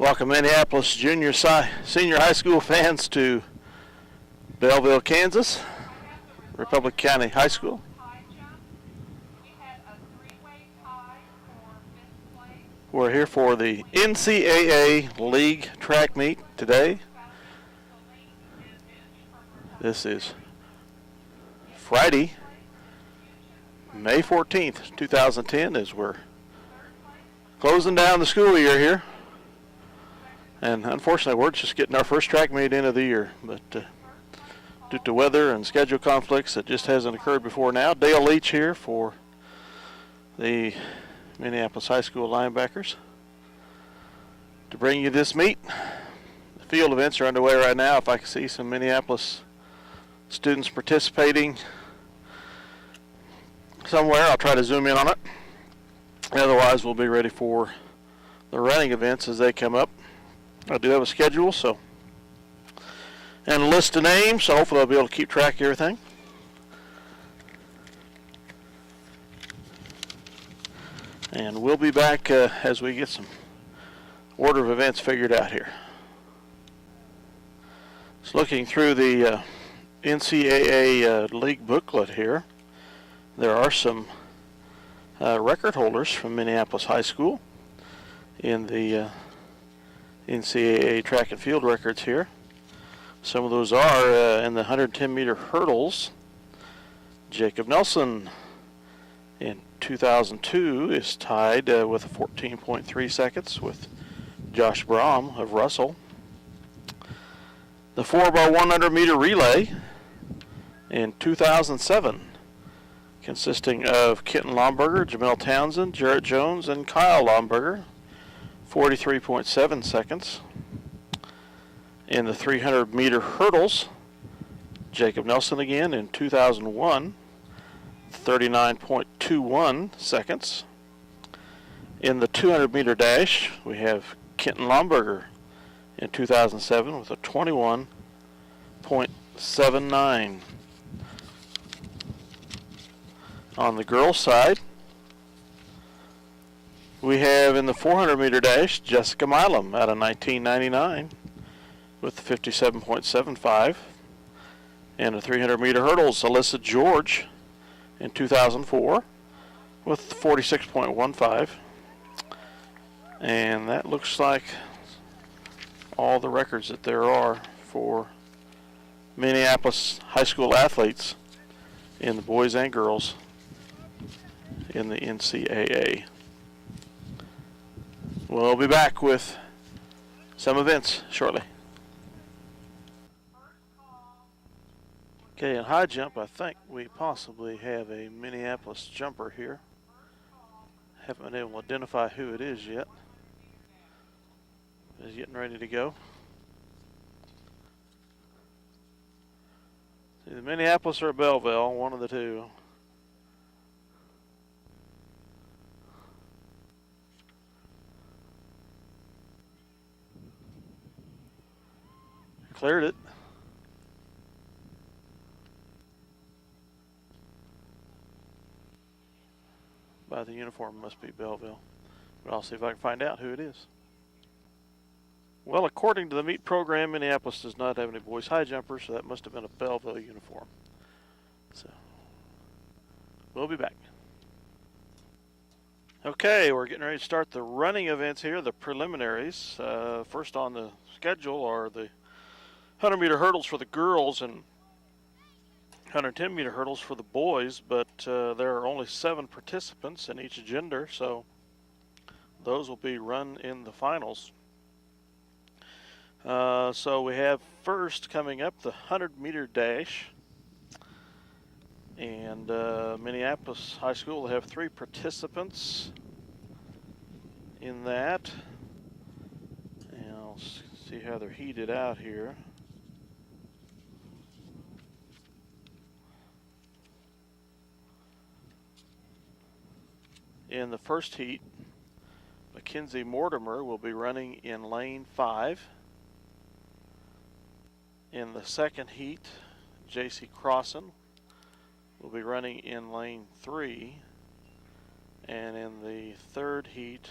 Welcome Minneapolis senior high school fans to Belleville, Kansas, Republic County High School. We're here for the NCAA League track meet today. This is Friday, May 14th, 2010, as we're closing down the school year here. And unfortunately, we're just getting our first track meet in of the year. But due to weather and schedule conflicts, it just hasn't occurred before now. Dale Leech here for the Minneapolis High School linebackers to bring you this meet. The field events are underway right now. If I can see some Minneapolis students participating somewhere, I'll try to zoom in on it. Otherwise, we'll be ready for the running events as they come up. I do have a schedule, and a list of names, so hopefully I'll be able to keep track of everything. And we'll be back as we get some order of events figured out here. So looking through the NCAA league booklet here, there are some record holders from Minneapolis High School in the NCAA track and field records here. Some of those are in the 110-meter hurdles. Jacob Nelson in 2002 is tied with 14.3 seconds with Josh Braum of Russell. The 4x100-meter relay in 2007, consisting of Kenton Lomberger, Jamel Townsend, Jarrett Jones, and Kyle Lomberger, 43.7 seconds. In the 300-meter hurdles, Jacob Nelson again in 2001, 39.21 seconds. In the 200-meter dash, we have Kenton Lomberger in 2007 with a 21.79. On the girls' side, we have in the 400-meter dash Jessica Milam out of 1999 with 57.75. And the 300-meter hurdles, Alyssa George in 2004 with 46.15. And that looks like all the records that there are for Minneapolis high school athletes in the boys and girls in the NCAA. We'll be back with some events shortly. Okay, in high jump, I think we possibly have a Minneapolis jumper here. Haven't been able to identify who it is yet. Is getting ready to go. Either Minneapolis or Belleville, one of the two. Cleared it. By the uniform, must be Belleville. But I'll see if I can find out who it is. Well, according to the meet program, Minneapolis does not have any boys high jumpers, so that must have been a Belleville uniform. So, we'll be back. Okay, we're getting ready to start the running events here, the preliminaries. First on the schedule are the 100-meter hurdles for the girls and 110-meter hurdles for the boys, but there are only 7 participants in each gender, so those will be run in the finals. So we have first coming up the 100-meter dash, and Minneapolis High School will have 3 participants in that, and I'll see how they're heated out here. In the first heat, Mackenzie Mortimer will be running in lane 5. In the second heat, J.C. Crossan will be running in lane 3. And in the third heat,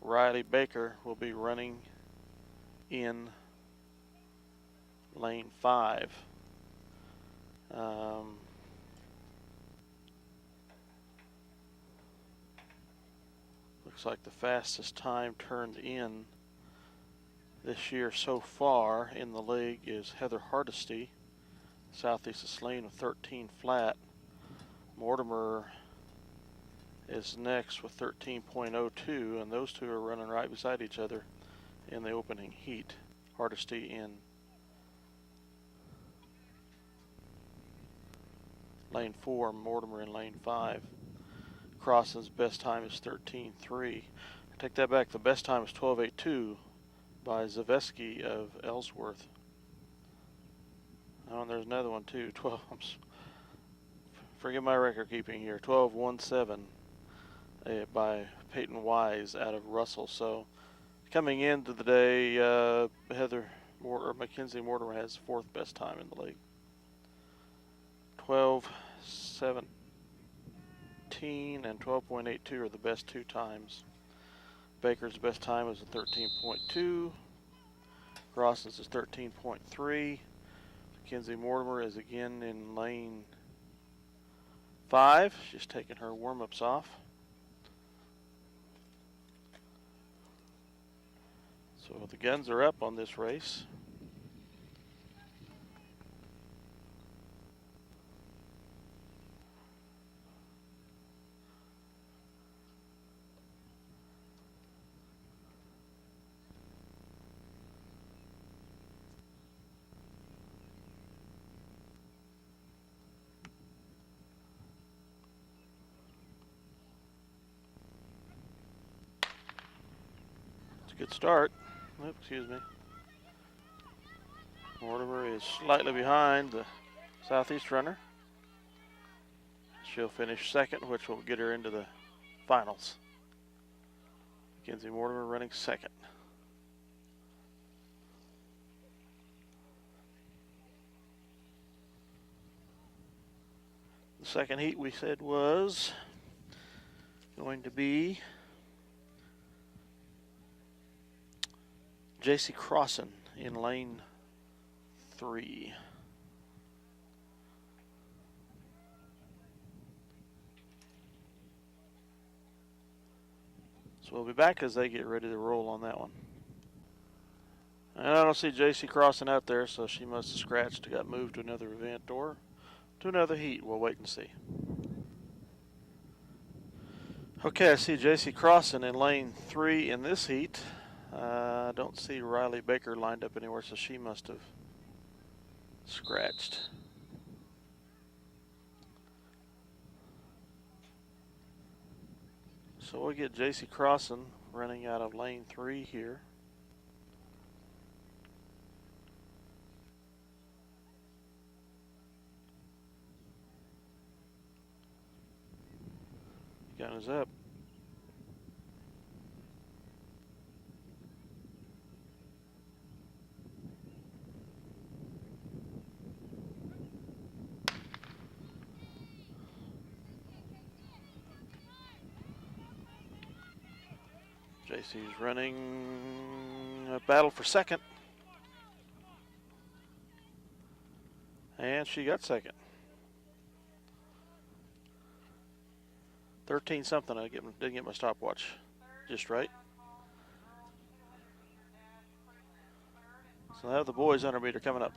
Riley Baker will be running in lane 5. Looks like the fastest time turned in this year so far in the league is Heather Hardesty, Southeast of Saline with 13 flat. Mortimer is next with 13.02, and those two are running right beside each other in the opening heat. Hardesty in lane 4, Mortimer in lane 5. Crossan's best time is 13.3. I take that back. The best time is 12.82 by Zaveski of Ellsworth. Oh, and there's another one too. 12. Forget my record keeping here. 12.17 by Peyton Wise out of Russell. So coming into the day, Mackenzie Mortimer has fourth best time in the league. 12.17 and 12.82 are the best two times. Baker's best time is a 13.2. Crossan's is 13.3. Mackenzie Mortimer is again in lane 5. She's taking her warm-ups off. So the guns are up on this race. Good start. Oops, excuse me. Mortimer is slightly behind the Southeast runner. She'll finish second, which will get her into the finals. Mackenzie Mortimer running second. The second heat we said was going to be J.C. Crossan in lane 3. So we'll be back as they get ready to roll on that one. And I don't see J.C. Crossan out there, so she must have scratched and got moved to another event or to another heat. We'll wait and see. Okay, I see J.C. Crossan in lane 3 in this heat. I don't see Riley Baker lined up anywhere, so she must have scratched. So we'll get J.C. Crossan running out of lane 3 here. Gun is up. JC's running a battle for second. And she got second. 13 something. I didn't get my stopwatch just right. So I have the boys 100 meter coming up.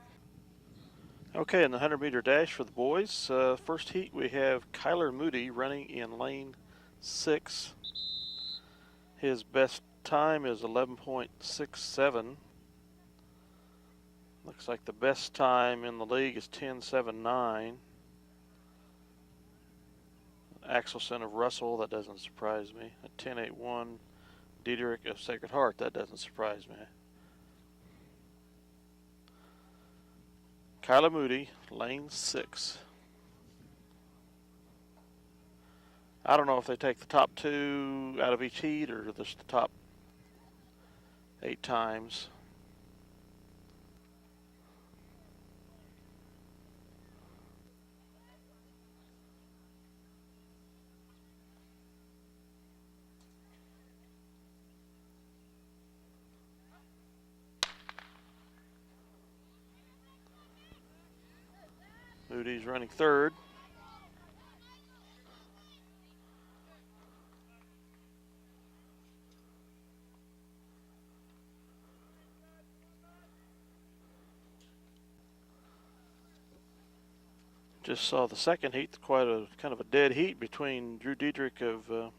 Okay, in the 100 meter dash for the boys, first heat we have Kyler Moody running in lane 6. His best time is 11.67. Looks like the best time in the league is 10.79. Axelson of Russell, that doesn't surprise me. At 10.81. Diederich of Sacred Heart, that doesn't surprise me. Kyla Moody, lane 6. I don't know if they take the top 2 out of each heat or just the top 8 times. Rudy's running third. Just saw the second heat, quite a kind of a dead heat between Drew Diedrich of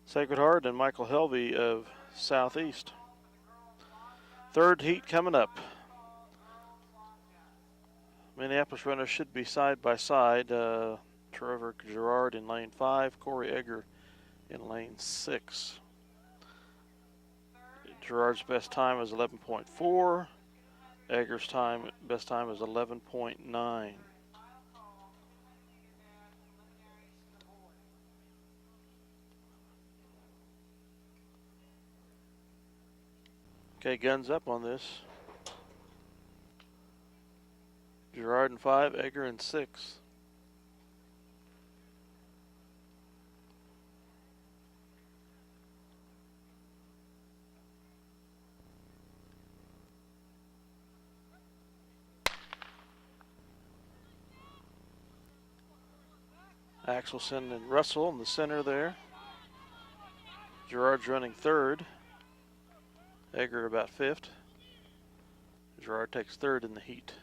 Sacred Heart and Michael Helvey of Southeast. Third heat coming up. Minneapolis runners should be side by side. Trevor Gerard in lane 5, Corey Egger in lane 6. Gerard's best time is 11.4. Egger's best time is 11.9. Okay, guns up on this. Gerard in 5, Egger in 6. Axelson and Russell in the center there. Gerard's running third. Egger about 5th. Gerard takes third in the heat.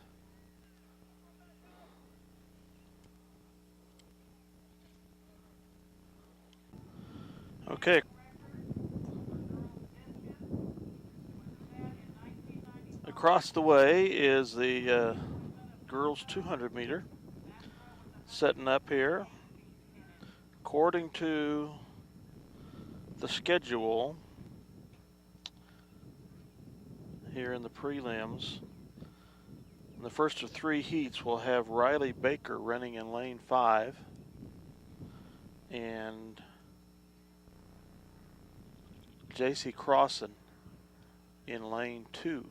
Okay. Across the way is the girls 200 meter. Setting up here. According to the schedule here in the prelims, in the first of 3 heats we'll have Riley Baker running in lane 5 and J.C. Crossan in lane 2.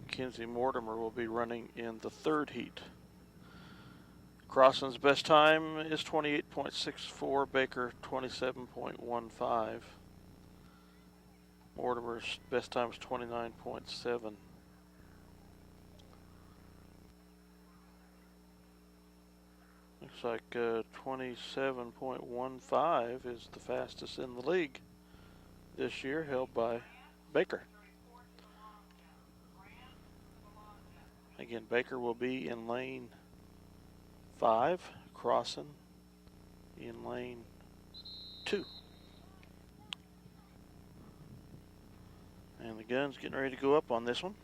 Mackenzie Mortimer will be running in the 3rd heat. Crossan's best time is 28.64, Baker 27.15. Mortimer's best time is 29.7. Looks like 27.15 is the fastest in the league this year, held by Baker. Again, Baker will be in lane 5, Crossan in lane 2. And the gun's getting ready to go up on this one.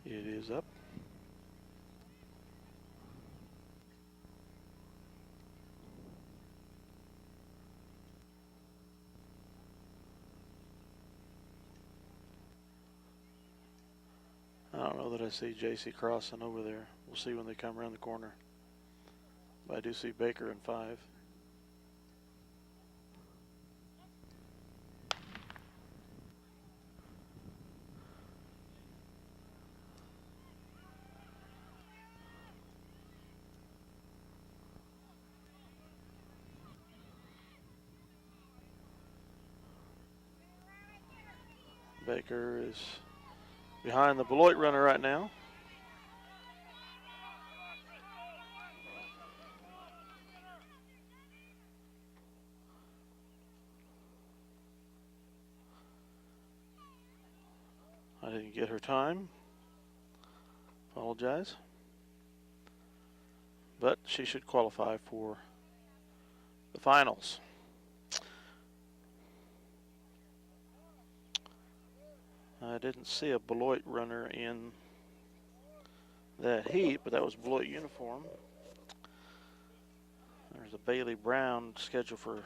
It is up. I don't know that I see J.C. Crossan over there. We'll see when they come around the corner. But I do see Baker in 5. Baker is behind the Beloit runner right now. I didn't get her time. Apologize. But she should qualify for the finals. I didn't see a Beloit runner in that heat, but that was Beloit uniform. There's a Bailey Brown scheduled for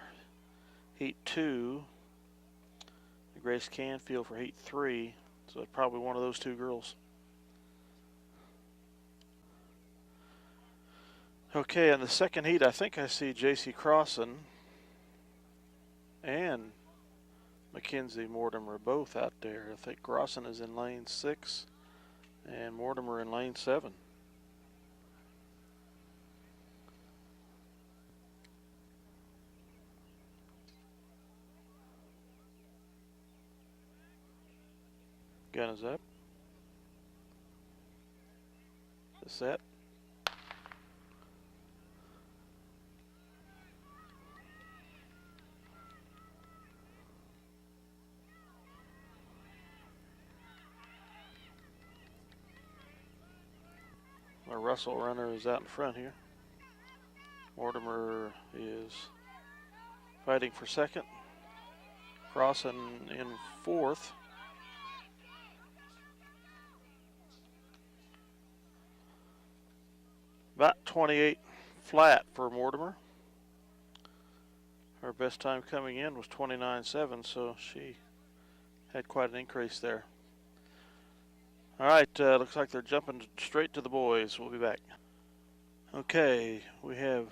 heat 2. Grace Canfield for heat 3. So it's probably one of those 2 girls. Okay, in the second heat, I think I see J.C. Crossan and Mackenzie Mortimer both out there. I think Crossan is in lane 6 and Mortimer in lane 7. Gun is up. The set. Our Russell runner is out in front here. Mortimer is fighting for second. Crossing in fourth. About 28 flat for Mortimer. Her best time coming in was 29.7, so she had quite an increase there. All right, looks like they're jumping straight to the boys. We'll be back. Okay, we have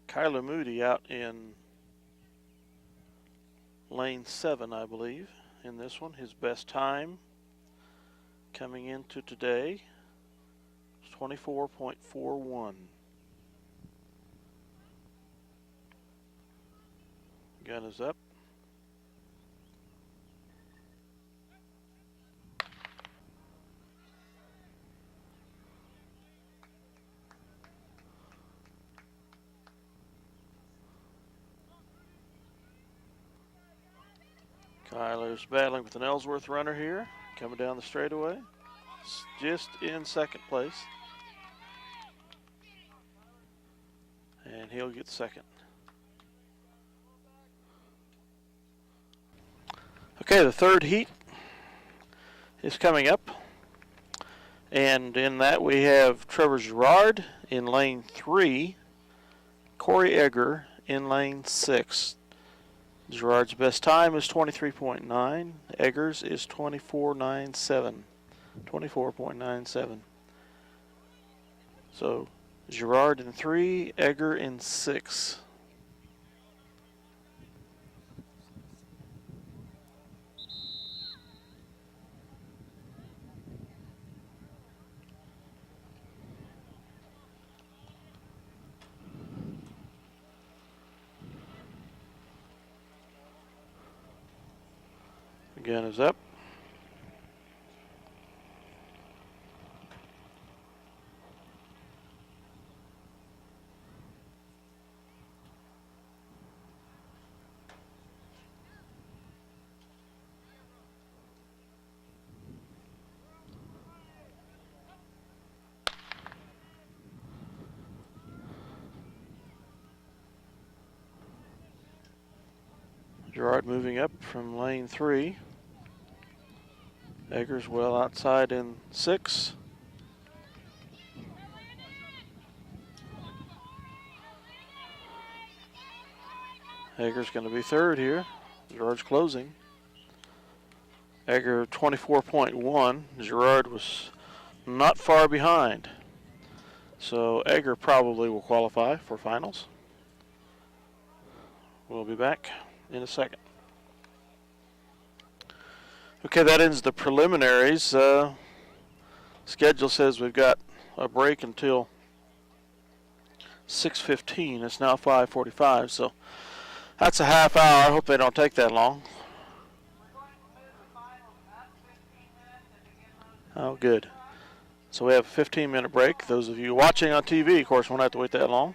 Kyler Moody out in lane 7, I believe, in this one. His best time coming into today is 24.41. Gun is up. Kyler's battling with an Ellsworth runner here, coming down the straightaway. It's just in second place. And he'll get second. Okay, the third heat is coming up. And in that we have Trevor Girard in lane 3, Corey Egger in lane 6. Girard's best time is 23.9. Eggers is 24.97. 24.97. So Girard in 3, Egger in 6. Gun is up. Girard moving up from lane 3. Eggers well outside in 6. Eggers going to be third here. Girard's closing. Egger 24.1. Girard was not far behind. So Egger probably will qualify for finals. We'll be back in a second. Okay, that ends the preliminaries. Schedule says we've got a break until 6:15. It's now 5:45, so that's a half hour. I hope they don't take that long. Oh, good. So we have a 15-minute break. Those of you watching on TV, of course, won't have to wait that long.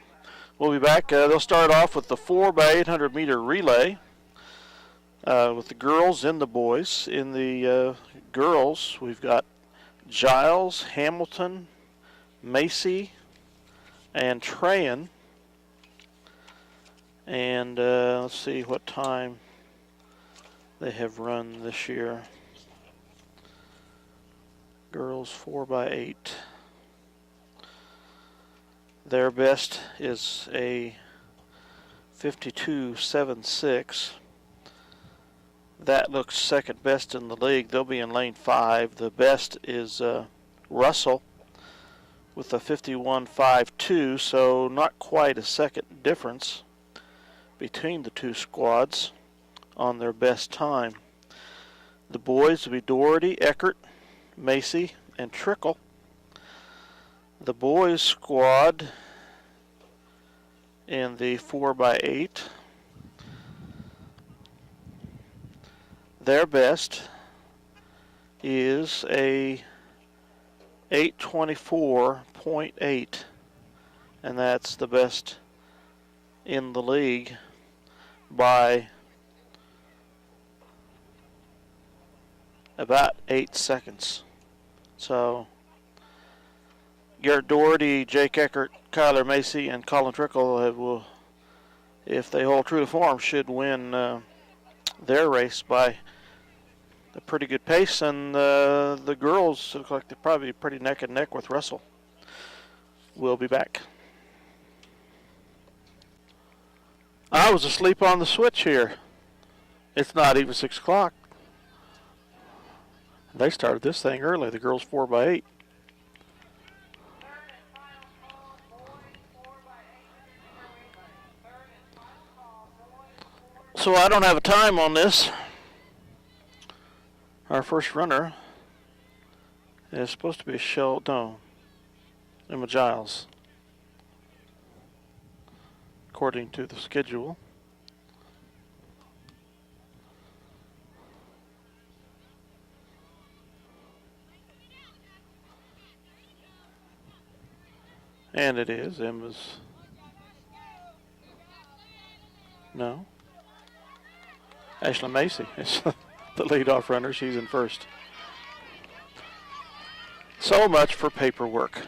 We'll be back. They'll start off with the 4x800 meter relay. With the girls and the boys. In the girls, we've got Giles, Hamilton, Macy, and Trayan. And let's see what time they have run this year. Girls 4x8. Their best is a 52.76. That looks second best in the league. They'll be in lane 5. The best is Russell with a 51.52, so not quite a second difference between the two squads on their best time. The boys will be Doherty, Eckert, Macy, and Trickle. The boys squad in the 4x8. Their best is a 8:24.8, and that's the best in the league by about 8 seconds. So Garrett Doherty, Jake Eckert, Kyler Macy, and Colin Trickle will, if they hold true to form, should win their race by a pretty good pace. And the girls look like they're probably pretty neck and neck with Russell. We'll be back. I was asleep on the switch here. It's not even 6 o'clock. They started this thing early. The girls 4x8. So I don't have a time on this. Our first runner is supposed to be Emma Giles, according to the schedule. And it is. Emma's. No. Ashley Macy is the leadoff runner. She's in first. So much for paperwork.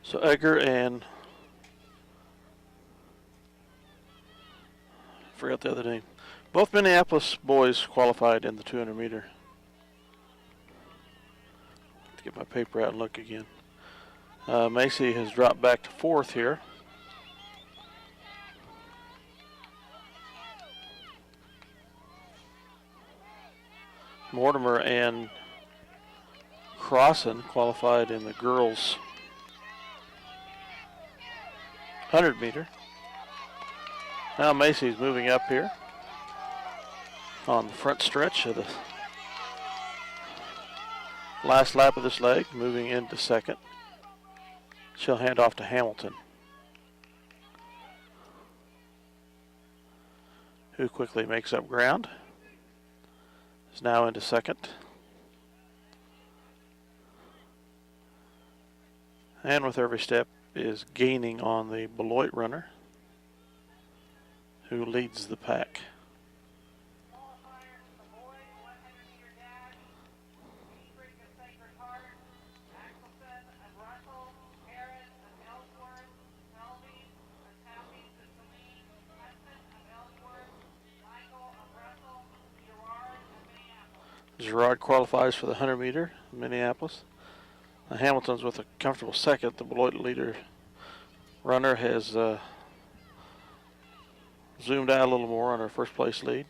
So Egger and forgot the other name. Both Minneapolis boys qualified in the 200 meter. Let's get my paper out and look again. Macy has dropped back to fourth here. Mortimer and Crossan qualified in the girls 100 meter. Now Macy's moving up here on the front stretch of the last lap of this leg, moving into second. She'll hand off to Hamilton, who quickly makes up ground. Is now into second. And with every step is gaining on the Beloit runner, who leads the pack. Gerard qualifies for the 100 meter in Minneapolis. Hamilton's with a comfortable second. The Beloit leader runner has zoomed out a little more on her first place lead.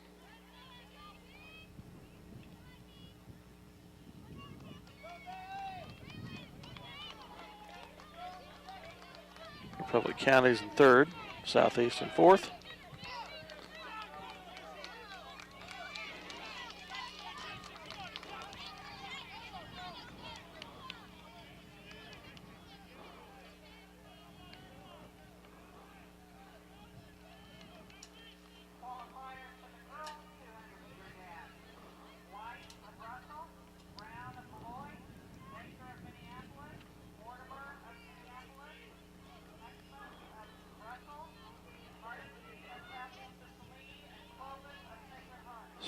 Republic County's in third, Southeast in fourth.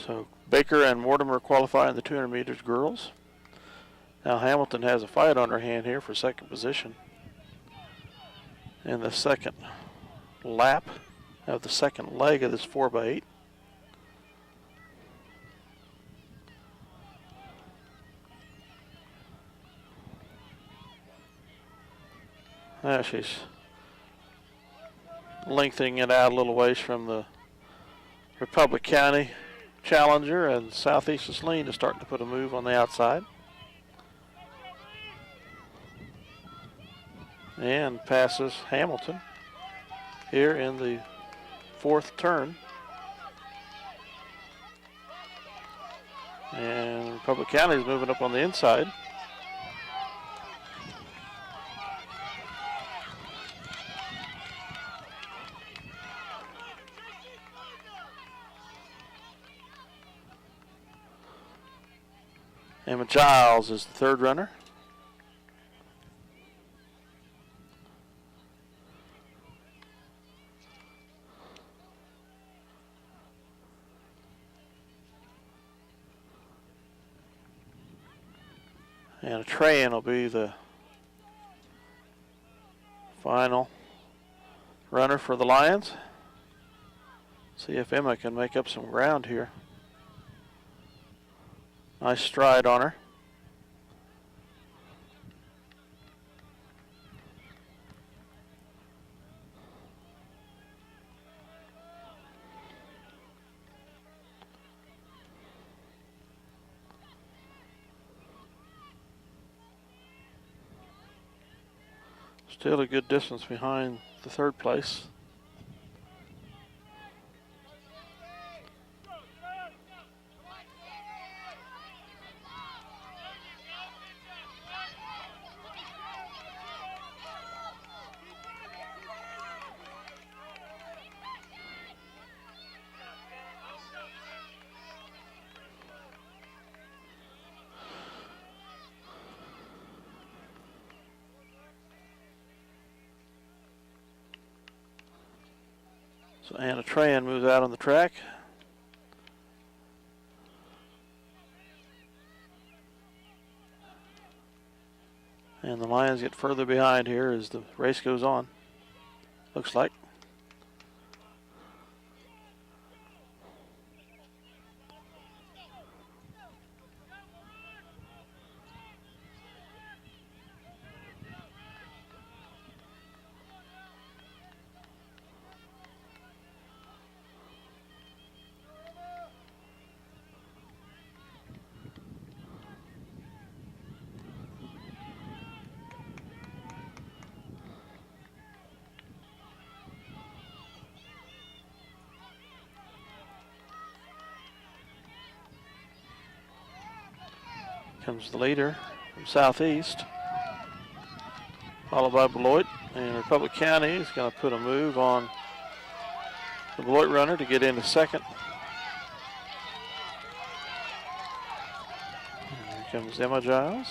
So Baker and Mortimer qualify in the 200 meters girls. Now Hamilton has a fight on her hand here for second position in the second lap of the second leg of this 4x8. She's lengthening it out a little ways from the Republic County challenger, and Southeast Saline is starting to put a move on the outside. And passes Hamilton here in the fourth turn. And Republic County is moving up on the inside. Emma Giles is the third runner. And Trayan will be the final runner for the Lions. See if Emma can make up some ground here. Nice stride on her. Still a good distance behind the third place. So Anna Tran moves out on the track. And the Lions get further behind here as the race goes on. Looks like. Comes the leader from Southeast, followed by Beloit, and Republic County is going to put a move on the Beloit runner to get into second. And here comes Emma Giles.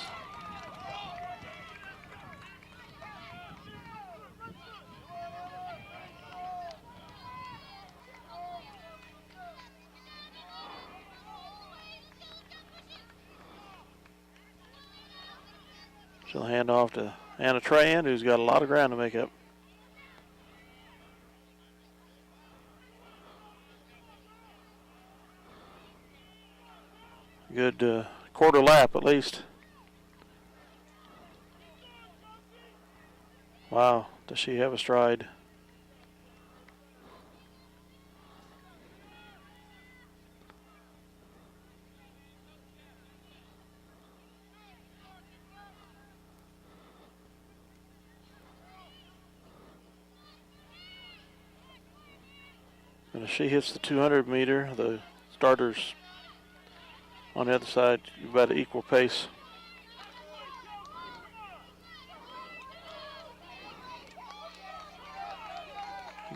She'll hand off to Anna Trahan, who's got a lot of ground to make up. Good quarter lap at least. Wow, does she have a stride? And if she hits the 200 meter, the starters on the other side about an equal pace.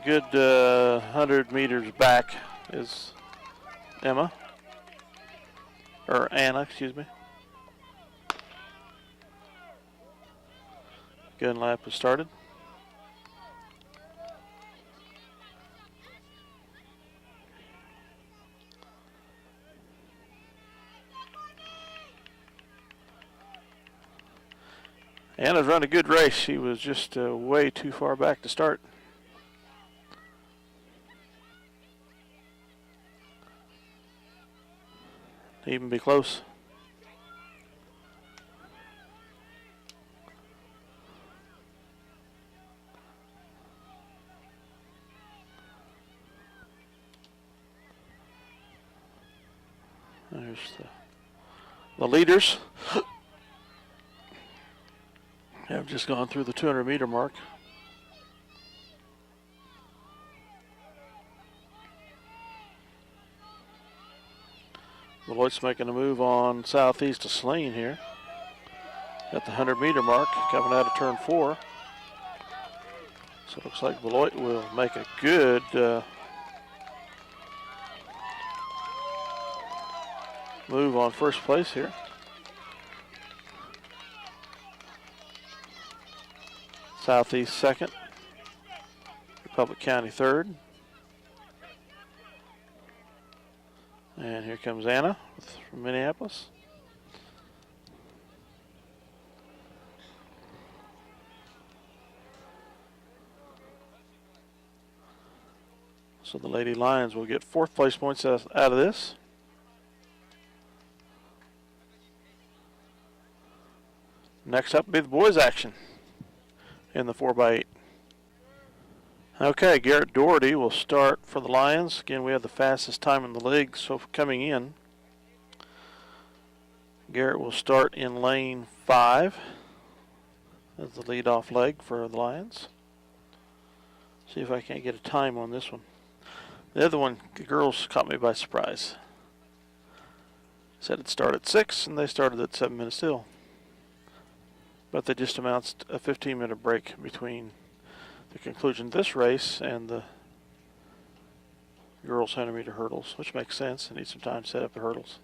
Good 100 meters back is Emma, or Anna, excuse me. Gun lap has started. Anna's run a good race. She was just way too far back to start. Even be close. Here's the leaders. Have just gone through the 200-meter mark. Beloit's making a move on southeast of Slane here at the 100-meter mark, coming out of turn 4. So it looks like Beloit will make a good move on first place here. Southeast second, Republic County third. And here comes Anna from Minneapolis. So the Lady Lions will get fourth place points out of this. Next up will be the boys' action in the 4x8. Okay, Garrett Doherty will start for the Lions. Again, we have the fastest time in the league so coming in. Garrett will start in lane 5 as the leadoff leg for the Lions. See if I can't get a time on this one. The other one, the girls caught me by surprise. Said it'd start at 6 and they started at 7 minutes till. But they just announced a 15-minute break between the conclusion of this race and the girls' 100-meter hurdles, which makes sense. They need some time to set up the hurdles.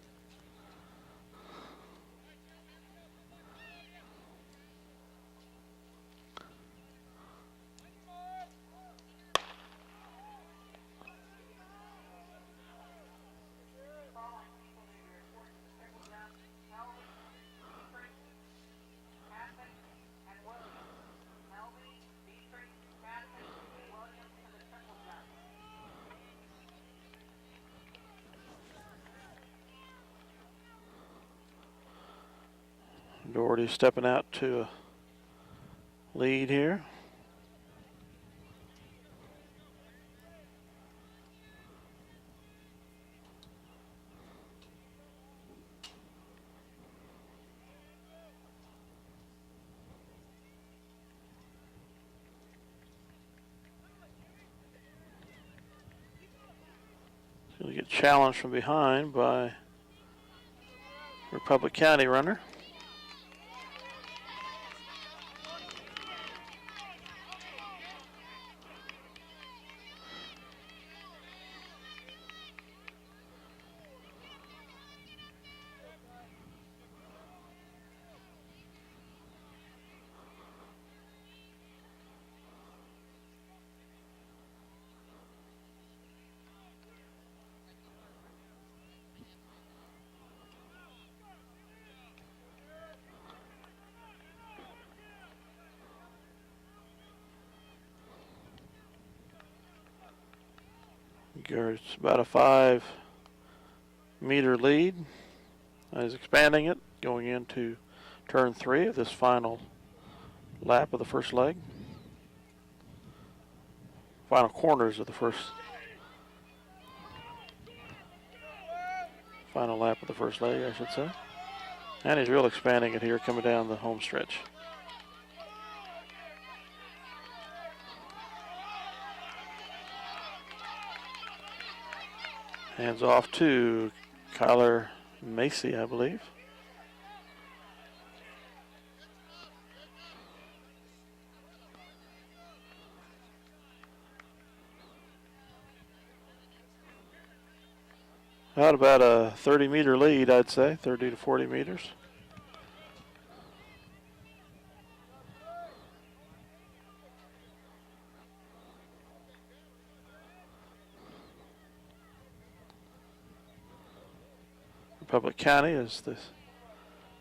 Doherty stepping out to a lead here. He's going to get challenged from behind by Republic County runner. Garrett's about a 5-meter lead. He's expanding it, going into turn 3 of this final lap of the first leg. Final corners of the final lap of the first leg, I should say. And he's really expanding it here, coming down the home stretch. Hands off to Kyler Macy, I believe. About a 30-meter lead, I'd say, 30 to 40 meters. Republic County is the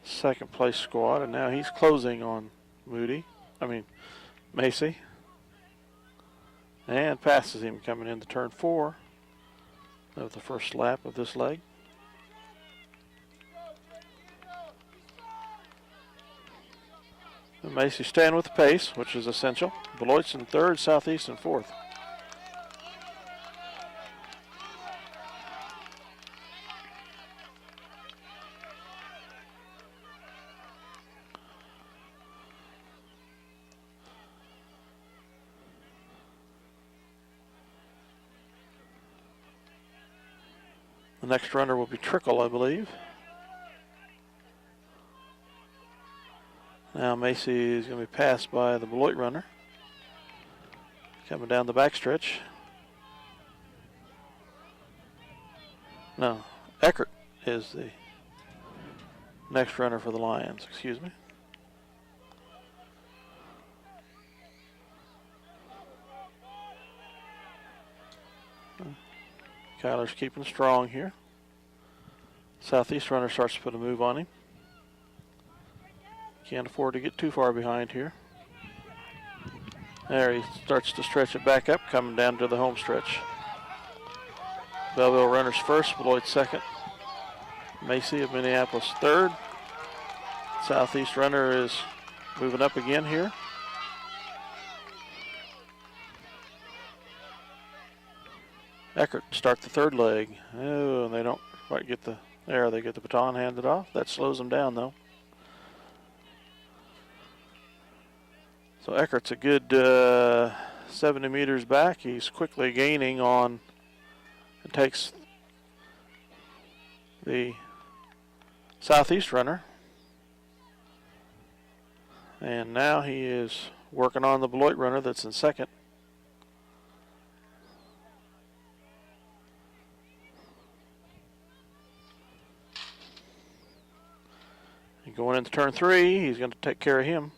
second place squad, and now he's closing on Macy. And passes him coming into turn 4 of the first lap of this leg. And Macy staying with the pace, which is essential. Beloit's in 3rd, Southeast in 4th. The next runner will be Trickle, I believe. Now Macy is going to be passed by the Beloit runner. Coming down the backstretch. No, Eckert is the next runner for the Lions, excuse me. Kyler's keeping strong here. Southeast runner starts to put a move on him. Can't afford to get too far behind here. There he starts to stretch it back up, coming down to the home stretch. Belleville runners first, Beloit second. Macy of Minneapolis third. Southeast runner is moving up again here. Eckert start the third leg. Oh, and they don't quite get the, there they get the baton handed off. That slows them down though. So Eckert's a good 70 meters back. He's quickly gaining on, and takes the Southeast runner. And now he is working on the Beloit runner that's in second. And going into turn 3, he's going to take care of him.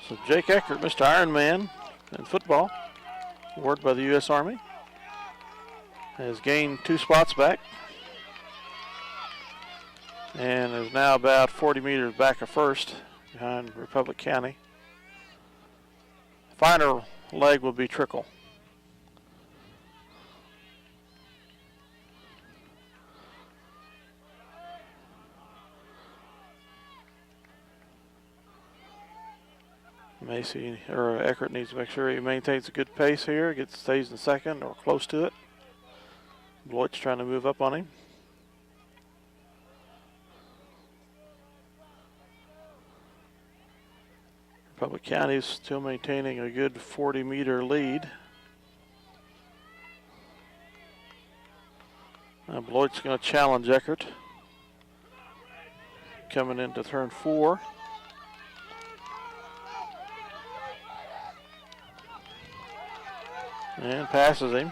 So Jake Eckert, Mr. Ironman in football, awarded by the U.S. Army, has gained 2 spots back and is now about 40 meters back of first behind Republic County. Final leg will be Trickle. Macy or Eckert needs to make sure he maintains a good pace here, stays in second or close to it. Beloit's trying to move up on him. Republic County is still maintaining a good 40-meter lead. Now Beloit's going to challenge Eckert. Coming into turn 4. And passes him.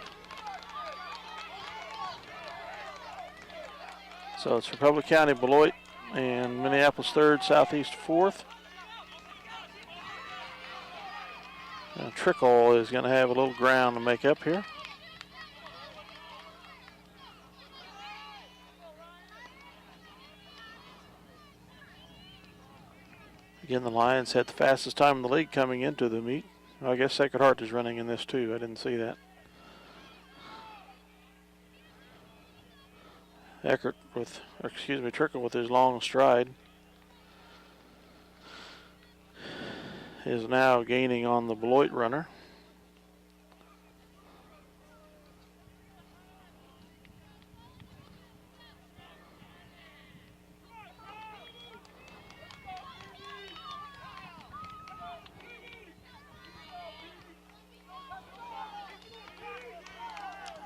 So it's Republic County, Beloit, and Minneapolis third, Southeast fourth. Now Trickle is going to have a little ground to make up here. Again, the Lions had the fastest time in the league coming into the meet. Well, I guess Sacred Heart is running in this too. I didn't see that. Eckert with, or excuse me, Trickle with his long stride is now gaining on the Beloit runner.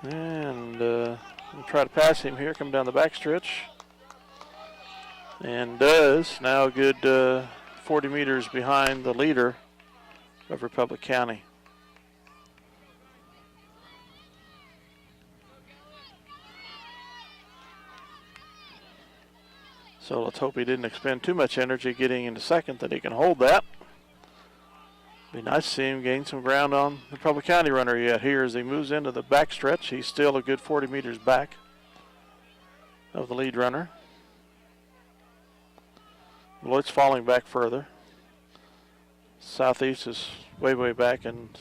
And we'll try to pass him here, come down the backstretch. And does. Now a good 40 meters behind the leader of Republic County. So let's hope he didn't expend too much energy getting into second, that he can hold that. Be nice to see him gain some ground on the Republic County runner yet here as he moves into the backstretch. He's still a good 40 meters back of the lead runner. Beloit's falling back further. Southeast is way, way back, and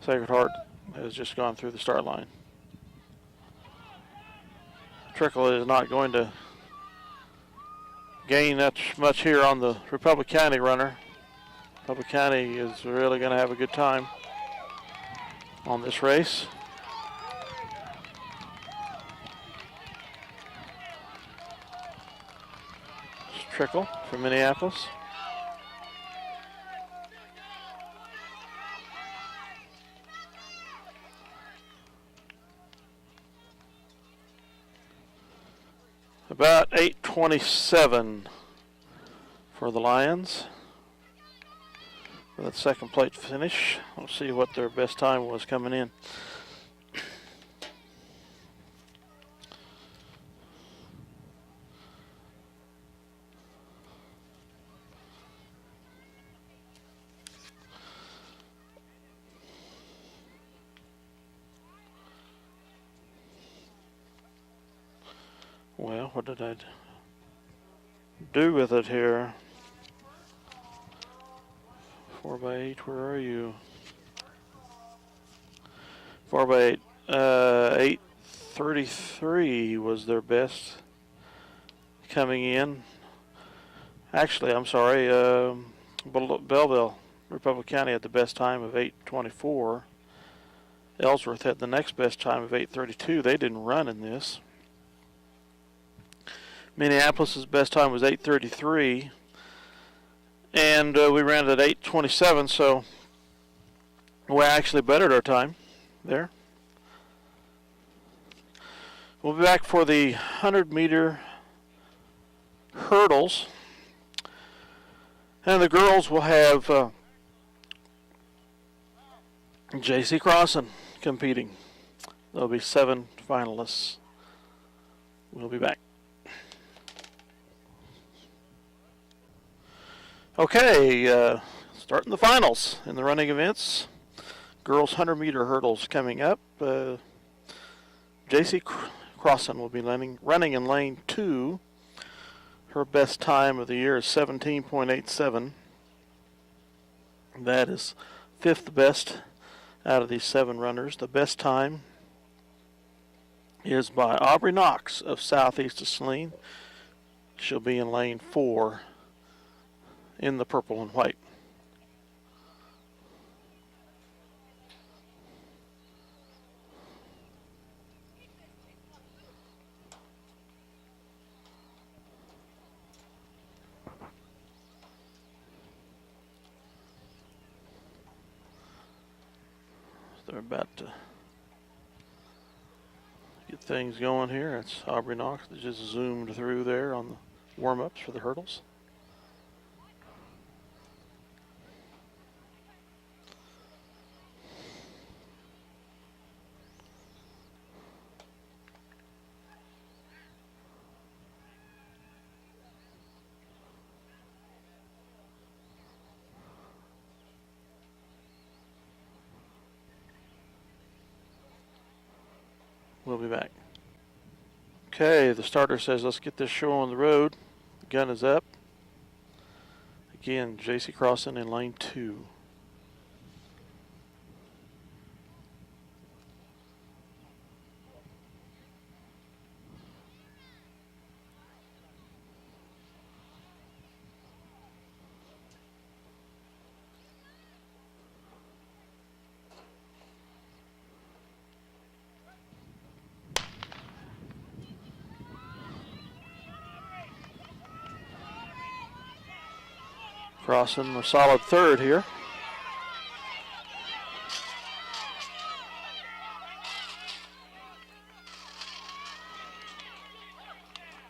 Sacred Heart has just gone through the start line. Trickle is not going to gain that much here on the Republic County runner. Republic County is really going to have a good time on this race. Trickle from Minneapolis. About 8:27 for the Lions. For that second plate finish. Let's see what their best time was coming in. Well, what did I do with it here? 4x8, where are you? 4x8, 8:33 was their best coming in. Actually, I'm sorry, Belleville, Republic County had the best time of 8:24. Ellsworth had the next best time of 8:32. They didn't run in this. Minneapolis' best time was 8:33, and we ran it at 8:27, so we actually bettered our time there. We'll be back for the 100-meter hurdles, and the girls will have J.C. Crossan competing. There'll be 7 finalists. We'll be back. Okay, starting the finals in the running events. Girls 100-meter hurdles coming up. J.C. Crossan will be running in lane 2. Her best time of the year is 17.87. That is 5th best out of these 7 runners. The best time is by Aubrey Knox of Southeast of Saline. She'll be in lane 4 in the purple and white. They're about to get things going here. It's Aubrey Knox that just zoomed through there on the warm-ups for the hurdles. We'll be back. Okay, the starter says, let's get this show on the road. The gun is up. Again, J.C. Crossan in lane 2. Crossan a solid 3rd here.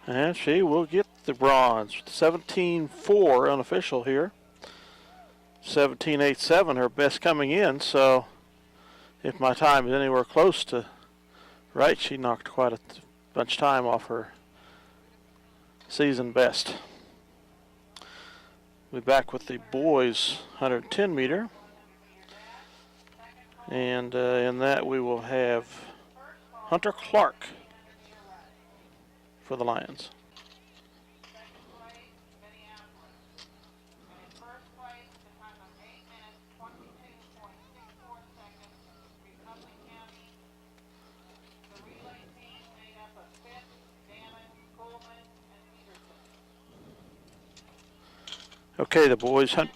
And she will get the bronze. 17.4 unofficial here. 17.87 her best coming in, so if my time is anywhere close to right, she knocked quite a bunch of time off her season best. We'll be back with the boys 110 meter. And in that we will have Hunter Clark for the Lions. Okay, the boys hunt.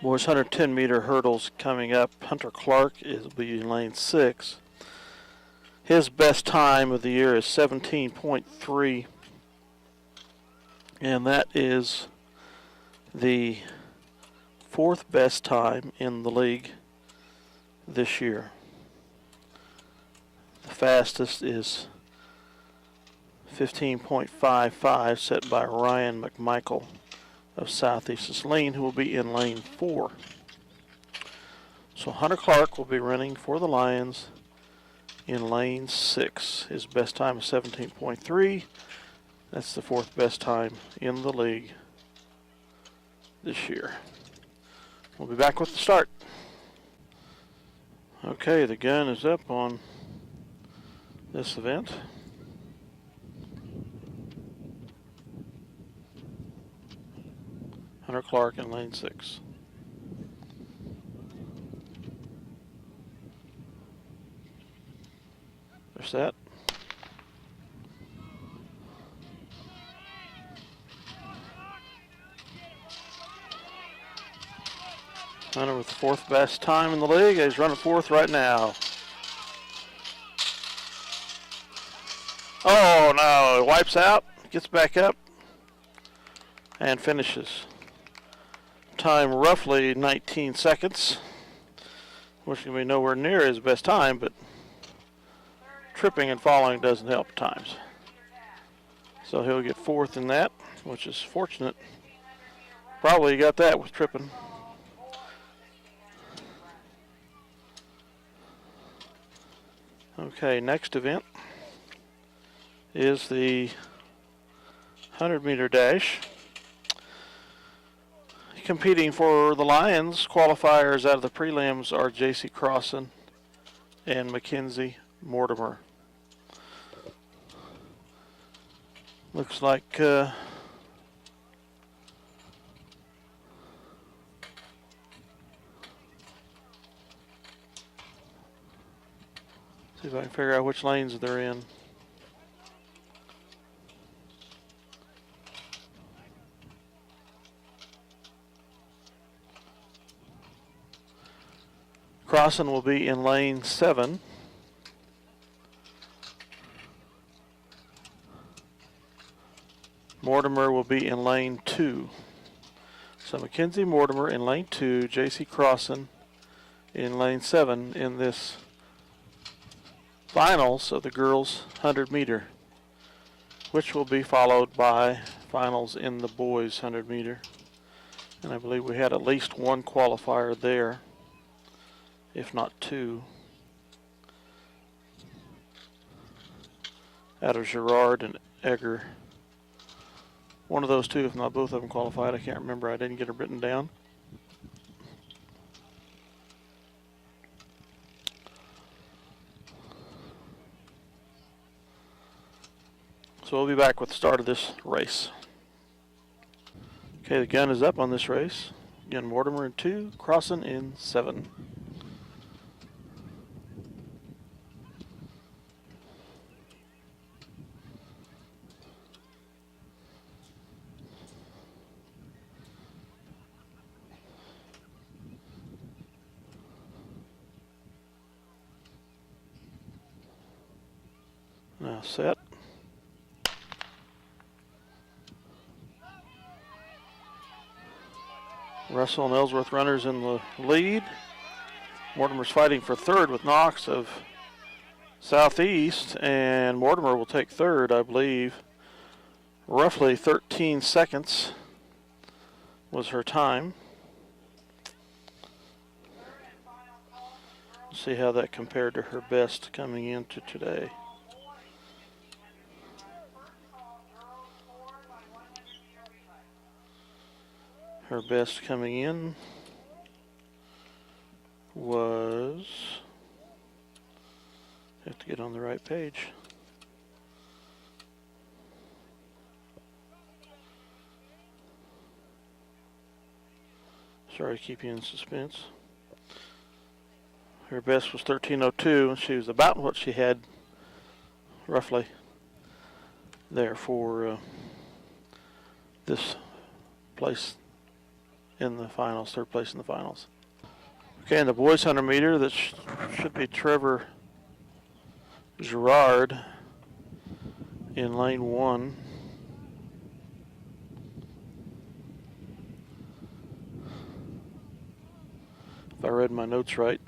Boys 110-meter hurdles coming up. Hunter Clark will be in lane 6. His best time of the year is 17.3, and that is the 4th best time in the league this year. The fastest is 15.55, set by Ryan McMichael of Southeast Saline, who will be in lane 4. So Hunter Clark will be running for the Lions in lane 6. His best time is 17.3. That's the 4th best time in the league this year. We'll be back with the start. Okay, the gun is up on this event. Hunter Clark in lane 6. They're set. Hunter with the 4th best time in the league. He's running 4th right now. Oh no, he wipes out, gets back up, and finishes. Time roughly 19 seconds, which can be nowhere near his best time, but tripping and falling doesn't help at times. So he'll get 4th in that, which is fortunate. Probably got that with tripping. Okay, next event is the 100-meter dash. Competing for the Lions, qualifiers out of the prelims are J.C. Crossan and Mackenzie Mortimer. Looks like see if I can figure out which lanes they're in. Crossan will be in lane 7. Mortimer will be in lane 2. So Mackenzie Mortimer in lane 2, J.C. Crossan in lane 7 in this finals of the girls 100 meter, which will be followed by finals in the boys 100 meter. And I believe we had at least one qualifier there, if not 2, out of Girard and Egger. One of those 2, if not both of them, qualified. I can't remember. I didn't get it written down. So we'll be back with the start of this race. Okay, the gun is up on this race. Again, Mortimer in 2, Crossan in 7. Now set. Russell and Ellsworth runners in the lead. Mortimer's fighting for 3rd with Knox of Southeast, and Mortimer will take 3rd, I believe. Roughly 13 seconds was her time. Let's see how that compared to her best coming into today. Her best coming in was, have to get on the right page. Sorry to keep you in suspense. Her best was 13:02, and she was about what she had roughly there for this place in the finals, third place in the finals. Okay, in the boys 100 meter, that should be Trevor Gerard in lane 1. If I read my notes right.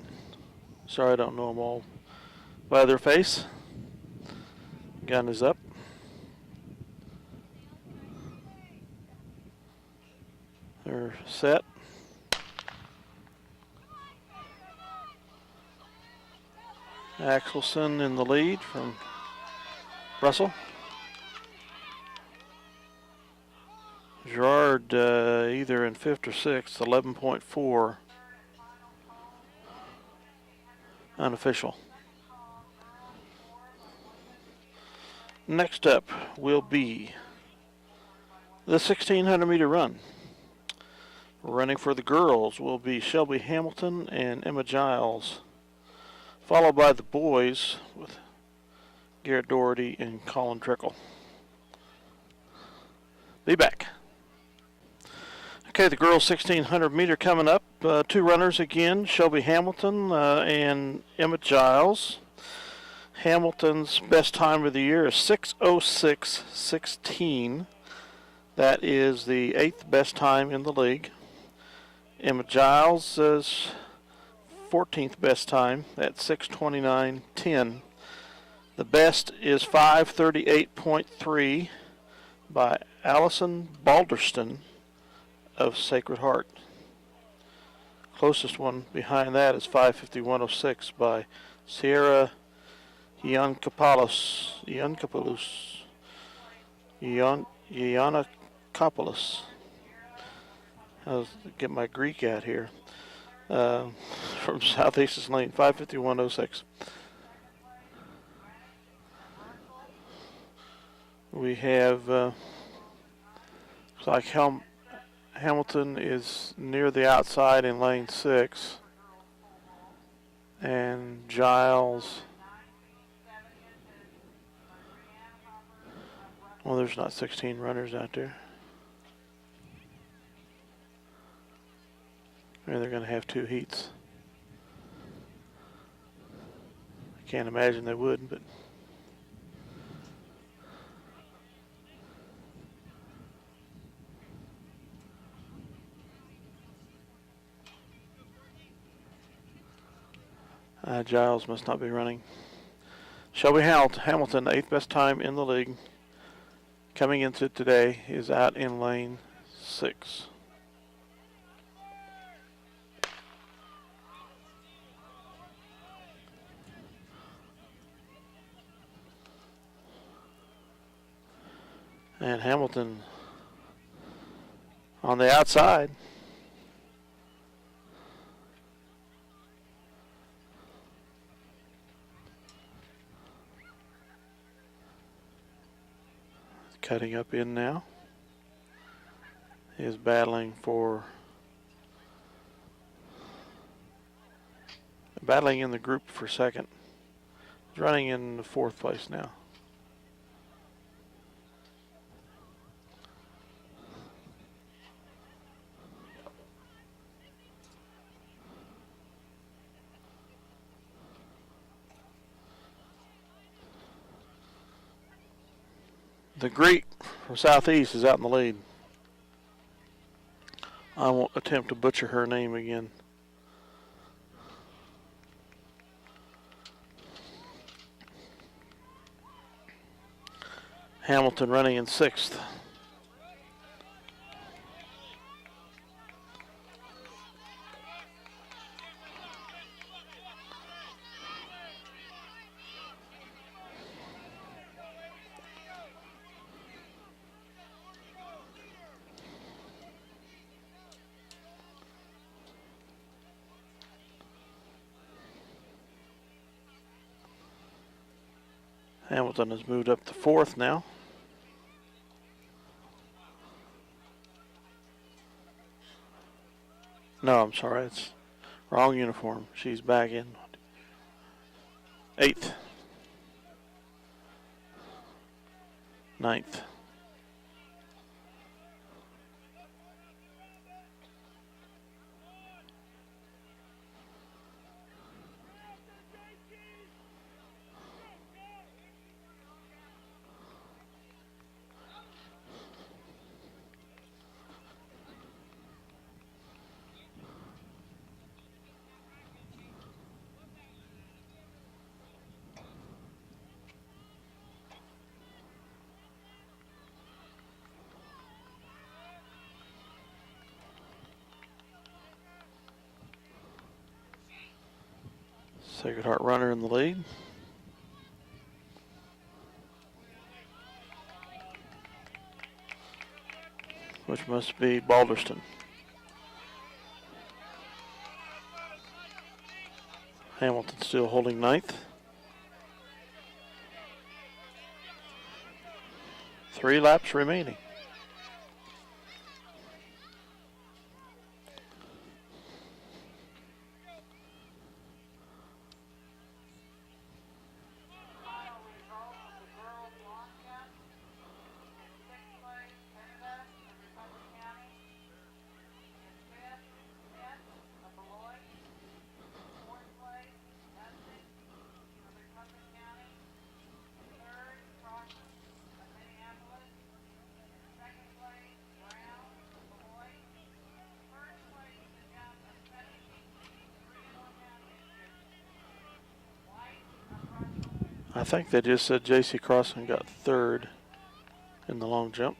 Sorry, I don't know them all by their face. Gun is up. They're set. Axelson in the lead from Russell. Gerard either in 5th or 6th, 11.4 unofficial. Next up will be the 1600 meter run. Running for the girls will be Shelby Hamilton and Emma Giles, followed by the boys with Garrett Doherty and Colin Trickle. Be back. Okay, the girls 1600 meter coming up. 2 runners again, Shelby Hamilton and Emma Giles. Hamilton's best time of the year is 6:06:16. That is the 8th best time in the league. Emma Giles is 14th best time at 6:29:10. The best is 5:38.3 by Allison Balderston of Sacred Heart. Closest one behind that is 5:51:06 by Sierra Yiannakopoulos. I'll get my Greek out here. From Southeast Lane, 5:51:06. We have, looks like Hamilton is near the outside in lane 6. And Giles, well, there's not 16 runners out there. Maybe they're going to have 2 heats. I can't imagine they would, but Giles must not be running. Shelby Hamilton, 8th best time in the league, coming into today, is out in lane 6. And Hamilton on the outside. Cutting up in now. Is battling in the group for second. He's running in the 4th place now. The Greek from Southeast is out in the lead. I won't attempt to butcher her name again. Hamilton running in 6th. Hamilton has moved up to 4th now. No, I'm sorry, it's wrong uniform. She's back in 8th. 9th. Sacred Heart runner in the lead. Which must be Balderston. Hamilton still holding ninth. 3 laps remaining. I think they just said J.C. Crossan got third in the long jump.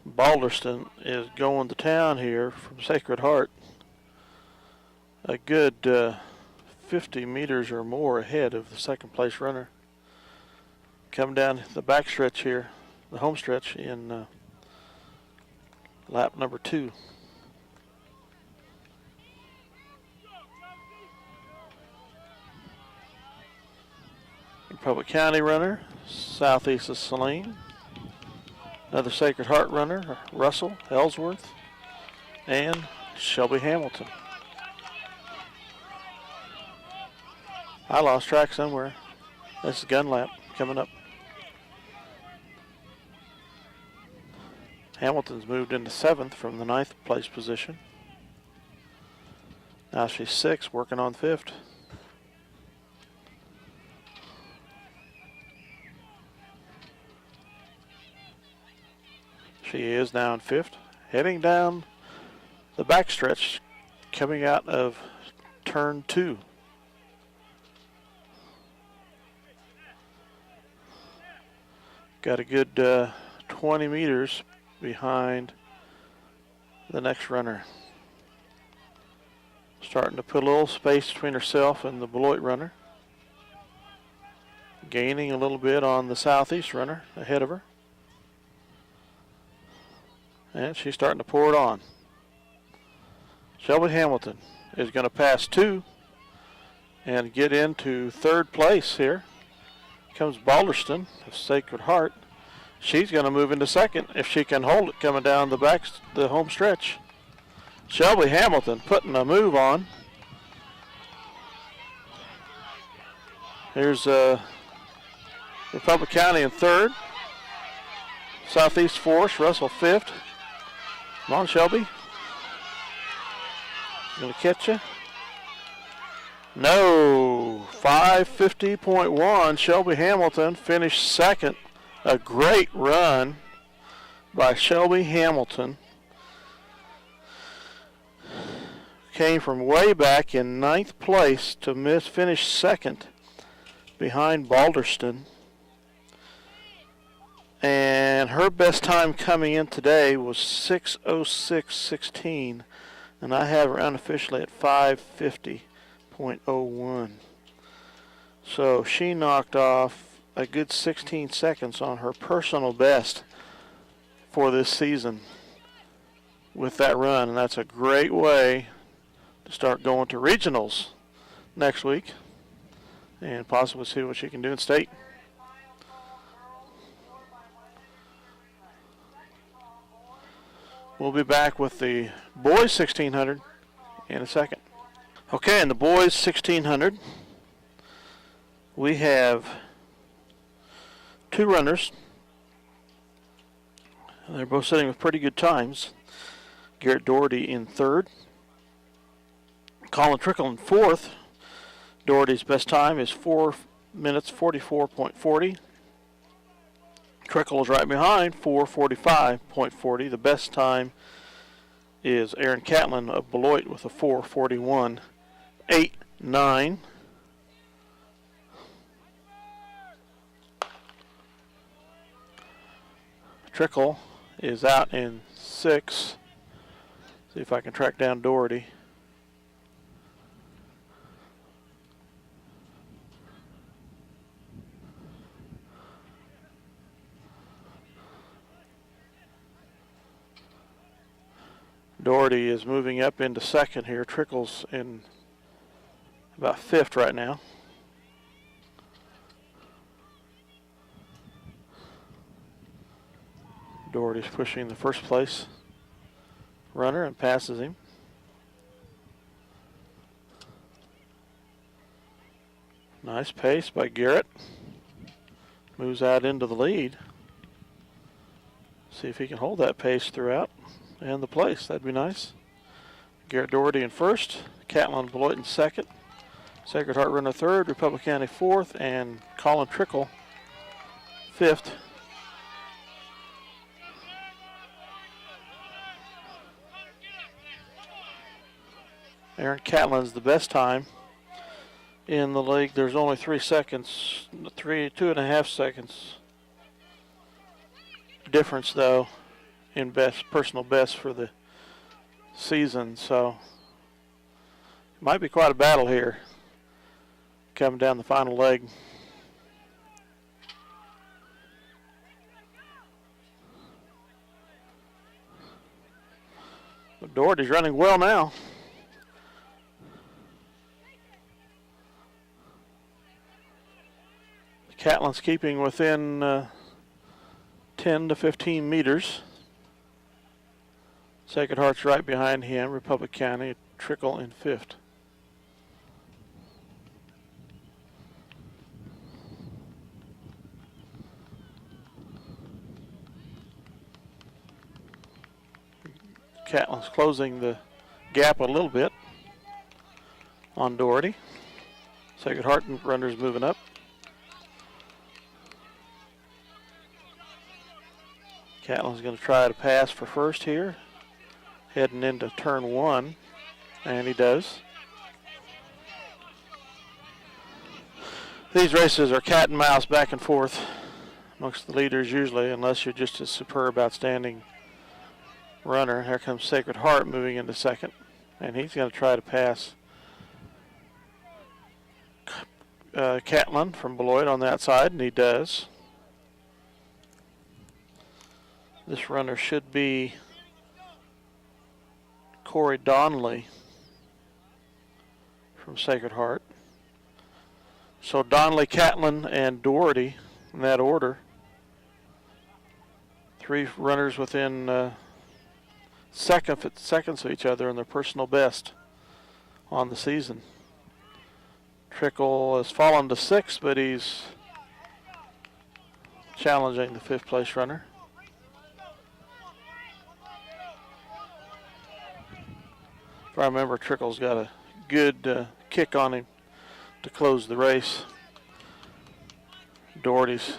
Balderston is going to town here from Sacred Heart. A good 50 meters or more ahead of the second place runner. Coming down the back stretch here, the home stretch in lap number 2. Republic County runner, southeast of Saline. Another Sacred Heart runner, Russell, Ellsworth, and Shelby Hamilton. I lost track somewhere. This is gun lap coming up. Hamilton's moved into 7th from the 9th place position. Now she's 6th, working on 5th. She is now in 5th, heading down the backstretch, coming out of turn 2. Got a good 20 meters behind the next runner. Starting to put a little space between herself and the Beloit runner. Gaining a little bit on the southeast runner ahead of her. And she's starting to pour it on. Shelby Hamilton is going to pass 2 and get into 3rd place here. Comes Balderston of Sacred Heart. She's going to move into 2nd if she can hold it coming down the home stretch. Shelby Hamilton putting a move on. Here's Republic County in 3rd. Southeast Force, Russell 5th. Come on, Shelby. Gonna catch you? No. 550.1. Shelby Hamilton finished 2nd. A great run by Shelby Hamilton. Came from way back in 9th place to finish 2nd behind Balderston. And her best time coming in today was 6:06.16, and I have her unofficially at 550.01. So she knocked off a good 16 seconds on her personal best for this season with that run, and that's a great way to start going to regionals next week and possibly see what she can do in state. We'll be back with the boys 1600 in a second. Okay, in the boys 1600, we have 2 runners. They're both sitting with pretty good times. Garrett Doherty in 3rd. Colin Trickle in 4th. Doherty's best time is 4 minutes 44.40. Trickle is right behind, 4:45.40. The best time is Aaron Catlin of Beloit with a 4:41.89. Trickle is out in 6th See if I can track down Doherty. Doherty is moving up into second here. Trickle's in about fifth right now. Doherty's pushing the first place runner and passes him. Nice pace by Garrett. Moves out into the lead. See if he can hold that pace throughout and the place. That'd be nice. Garrett Doherty in first. Catlin Beloit in second. Sacred Heart runner third. Republic County fourth. And Colin Trickle fifth. Aaron Catlin's the best time in the league. There's only 3 seconds, 2.5 seconds difference though in personal best for the season. So it might be quite a battle here coming down the final leg. But Doherty's running well now. Catlin's keeping within 10 to 15 meters. Sacred Heart's right behind him. Republic County, Trickle in fifth. Catlin's closing the gap a little bit on Doherty. Sacred Heart runners moving up. Catlin's going to try to pass for first here, heading into turn one, and he does. These races are cat and mouse back and forth amongst the leaders usually, unless you're just a superb, outstanding runner. Here comes Sacred Heart moving into second, and he's going to try to pass Catlin from Beloit on that side, and he does. This runner should be Corey Donnelly from Sacred Heart. So Donnelly, Catlin, and Doherty in that order. 3 runners within seconds of each other in their personal best on the season. Trickle has fallen to 6th, but he's challenging the 5th place runner. If I remember, Trickle's got a good kick on him to close the race. Doherty's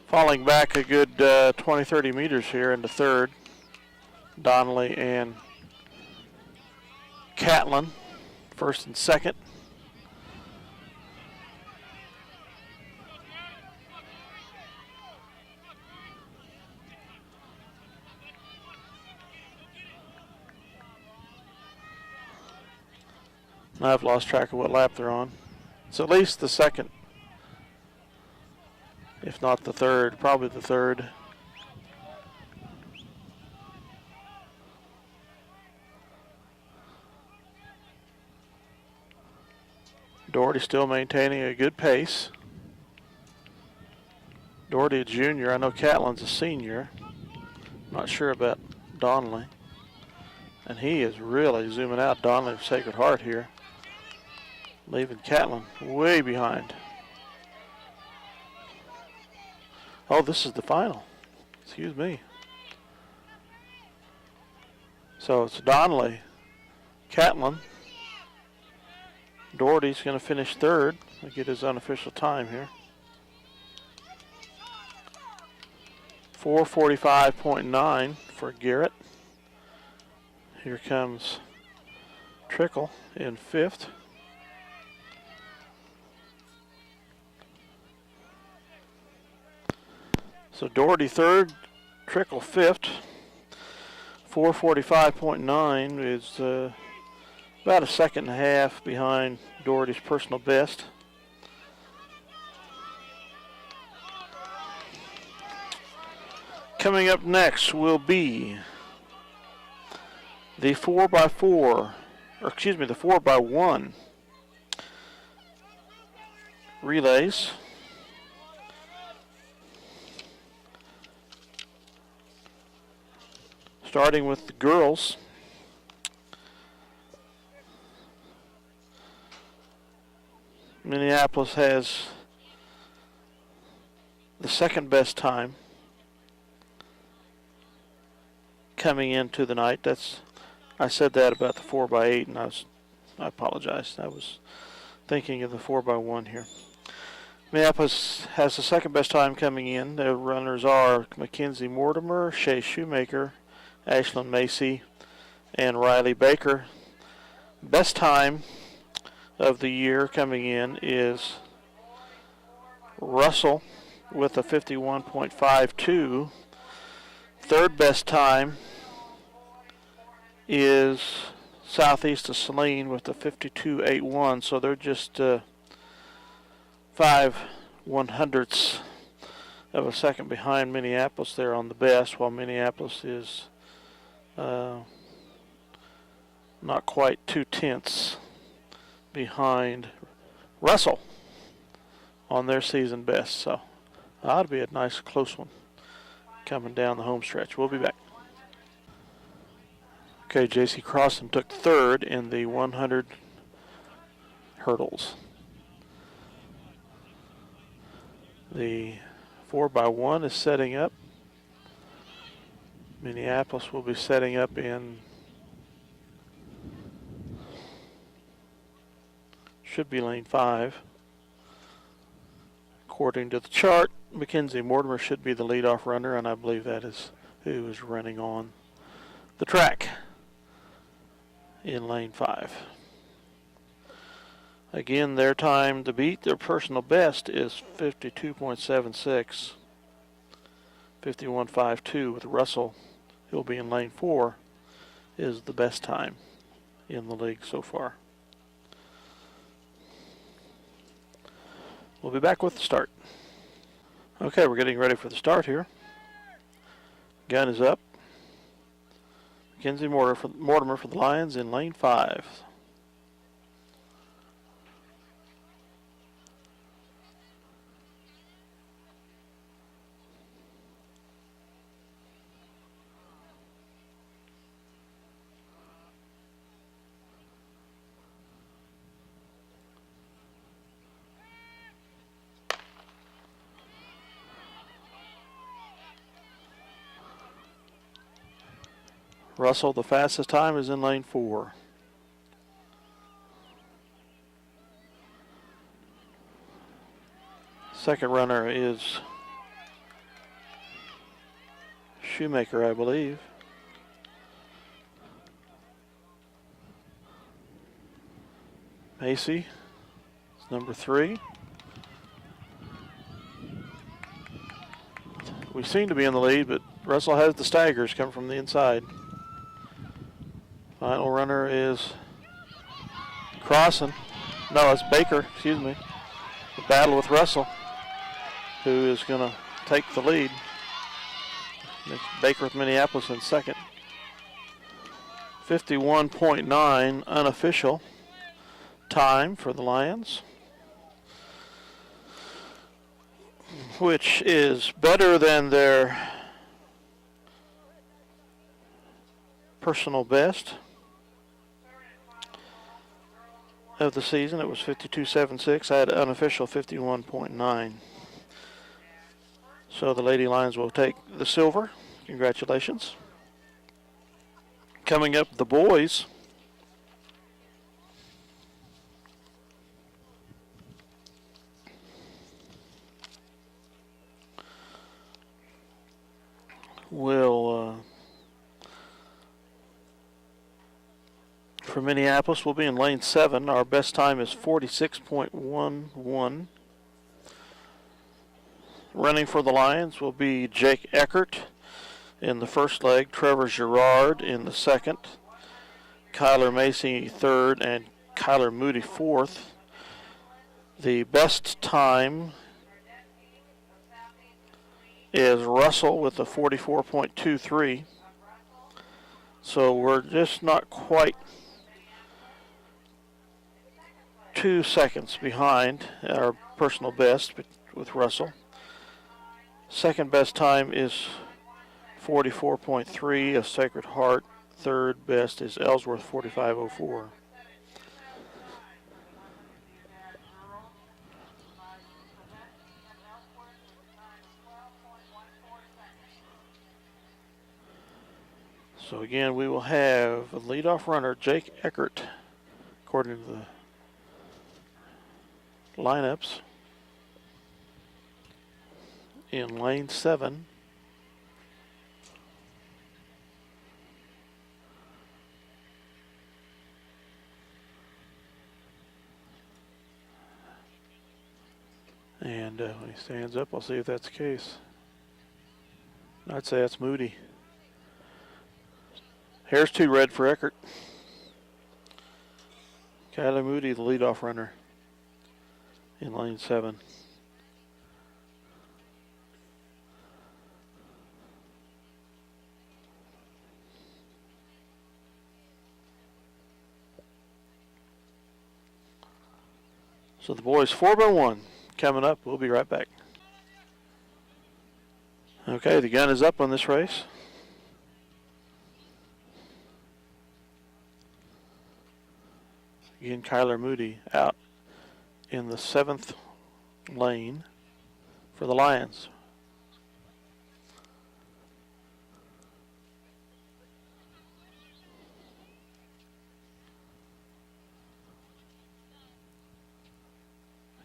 falling back a good 20-30 meters here into third. Donnelly and Catlin, first and second. I've lost track of what lap they're on. It's at least the second, if not the third, probably the third. Doherty still maintaining a good pace. Doherty a junior. I know Catlin's a senior. Not sure about Donnelly. And he is really zooming out. Donnelly of Sacred Heart here, leaving Catlin way behind. Oh, this is the final. Excuse me. So it's Donnelly, Catlin. Doherty's going to finish third. We'll get his unofficial time here. 4:45.9 for Garrett. Here comes Trickle in fifth. So Doherty third, Trickle fifth. 4:45.9 is about a second and a half behind Doherty's personal best. Coming up next will be the 4x1 relays. Starting with the girls. Minneapolis has the second best time coming into the night. I said that about the 4x8, and I apologize. I was thinking of the 4x1 here. Minneapolis has the second best time coming in. The runners are Mackenzie Mortimer, Shay Shoemaker, Ashlyn Macy, and Riley Baker. Best time of the year coming in is Russell with a 51.52. Third best time is Southeast of Saline with a 52.81. So they're just 5/100ths of a second behind Minneapolis there on the best, while Minneapolis is not quite 2/10 behind Russell on their season best. So ought to be a nice close one coming down the home stretch. We'll be back. Okay, J.C. Crossan took third in the 100 hurdles. The 4x1 is setting up. Minneapolis will be setting up in, should be lane 5. According to the chart, Mackenzie Mortimer should be the leadoff runner, and I believe that is who is running on the track in lane 5. Again, their time to beat their personal best is 52.76. 51.52 with Russell, who'll be in lane 4, is the best time in the league so far. We'll be back with the start. Okay, we're getting ready for the start here. Gun is up. Mackenzie Mortimer for the Lions in lane 5. Russell, the fastest time, is in lane 4. Second runner is Shoemaker, I believe. Macy is number 3. We seem to be in the lead, but Russell has the staggers coming from the inside. Final runner is Crossan. No, it's Baker, excuse me. The battle with Russell, who is going to take the lead. It's Baker with Minneapolis in second. 51.9 unofficial time for the Lions, which is better than their personal best of the season. It was 52.76. I had unofficial 51.9. So the Lady Lions will take the silver. Congratulations. Coming up, the boys. Will for Minneapolis, we'll be in lane 7. Our best time is 46.11. Running for the Lions will be Jake Eckert in the first leg, Trevor Girard in the second, Kyler Macy third, and Kyler Moody fourth. The best time is Russell with a 44.23. So we're just not quite 2 seconds behind our personal best with Russell. Second best time is 44.3 of Sacred Heart. Third best is Ellsworth, 45.04. So again, we will have a leadoff runner, Jake Eckert, according to the lineups, in lane 7. And when he stands up, I'll see if that's the case. I'd say that's Moody. Here's 2 red for Eckert. Kyler Moody, the leadoff runner in lane 7. So the boys 4x1 coming up. We'll be right back. Okay, the gun is up on this race. Again, Kyler Moody out in the 7th lane for the Lions.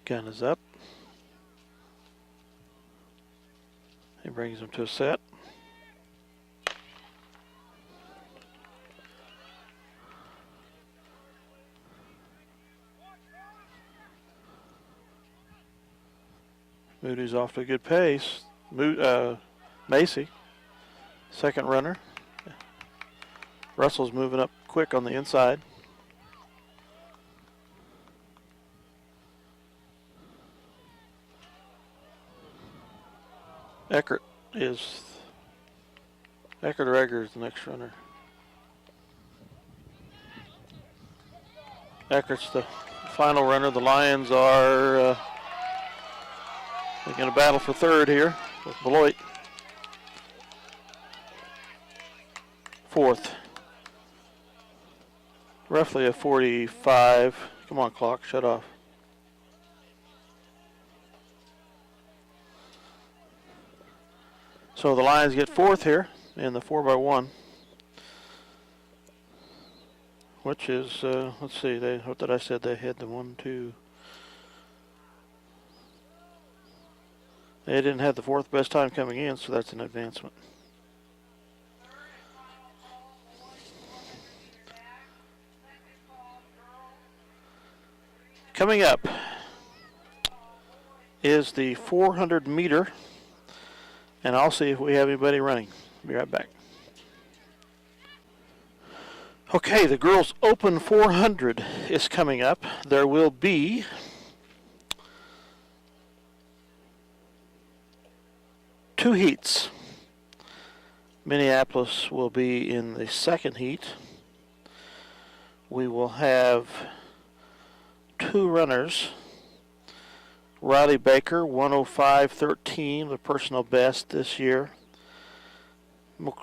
Gun is up. He brings him to a set. Moody's off to a good pace. Macy, second runner. Russell's moving up quick on the inside. Eckert or Egger is the next runner. Eckert's the final runner. The Lions are they're going to battle for third here with Beloit. Fourth. Roughly a 45. Come on, clock, shut off. So the Lions get fourth here in the 4x1, which is, let's see, what did I said they had the 1, 2. They didn't have the 4th best time coming in, so that's an advancement. Coming up is the 400 meter. And I'll see if we have anybody running. Be right back. Okay, the girls' open 400 is coming up. There will be two heats. Minneapolis will be in the second heat. We will have 2 runners. Riley Baker, 105.13, the personal best this year.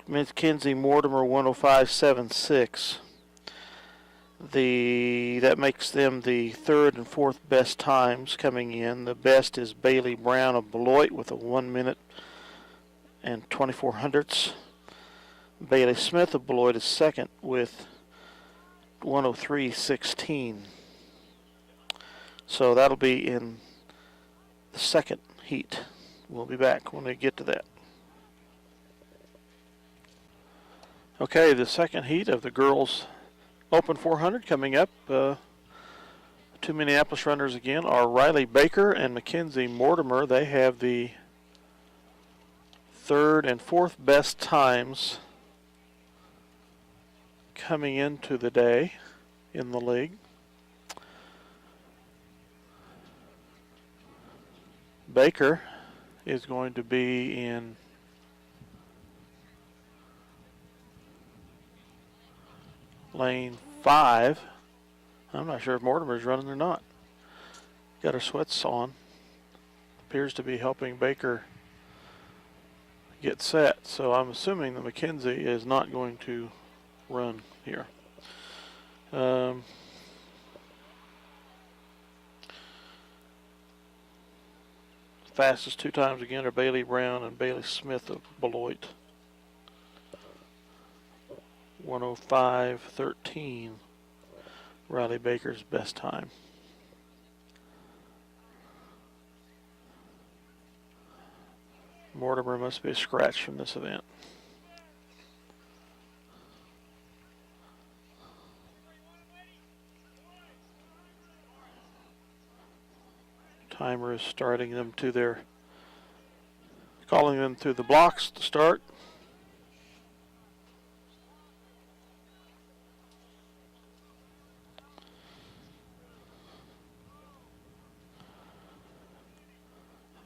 Mackenzie Mortimer, 105.76. That makes them the 3rd and 4th best times coming in. The best is Bailey Brown of Beloit with a 1 minute and 24 hundredths. Bailey Smith of Beloit is second with 103.16. So that'll be in the second heat. We'll be back when we get to that. Okay, the second heat of the girls' open 400 coming up. 2 Minneapolis runners again are Riley Baker and Mackenzie Mortimer. They have the third and fourth best times coming into the day in the league. Baker is going to be in lane 5. I'm not sure if Mortimer's running or not. Got her sweats on. Appears to be helping Baker get set. So I'm assuming that McKenzie is not going to run here. Fastest 2 times again are Bailey Brown and Bailey Smith of Beloit. 105.13. Riley Baker's best time. Mortimer must be a scratch from this event. Timer is starting them to their, calling them through the blocks to start.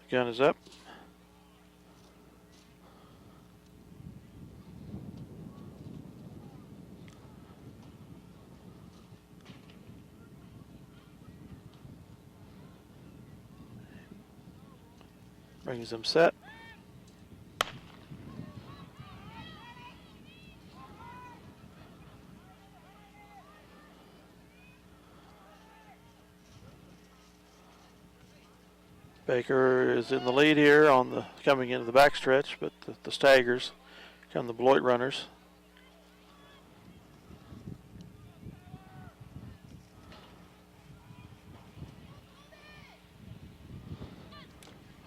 The gun is up. Brings them set. Baker is in the lead here on the coming into the backstretch, but the staggers come the Beloit runners.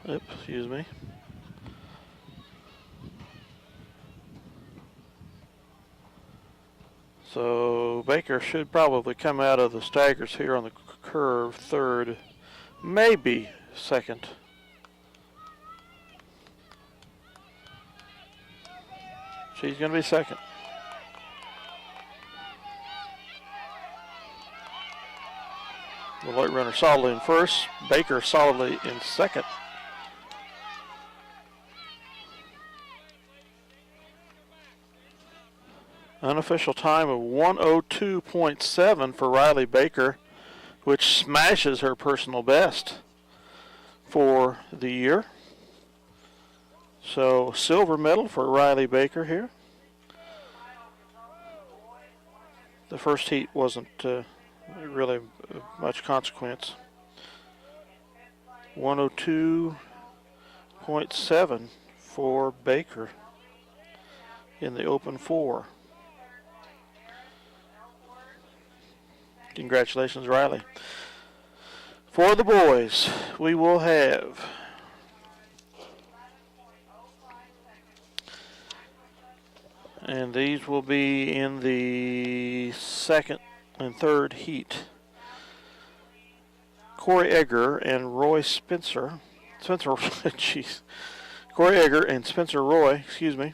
Oops, excuse me. So Baker should probably come out of the staggers here on the curve third, maybe second. She's going to be second. The Beloit runner solidly in first. Baker solidly in second. Unofficial time of 1:02.7 for Riley Baker, which smashes her personal best for the year. So silver medal for Riley Baker here. The first heat wasn't really much consequence. 1:02.7 for Baker in the open 4. Congratulations, Riley. For the boys, we will have and these will be in the second and third heat. Corey Egger and Roy Spencer. Jeez. Corey Egger and Spencer Roy, excuse me,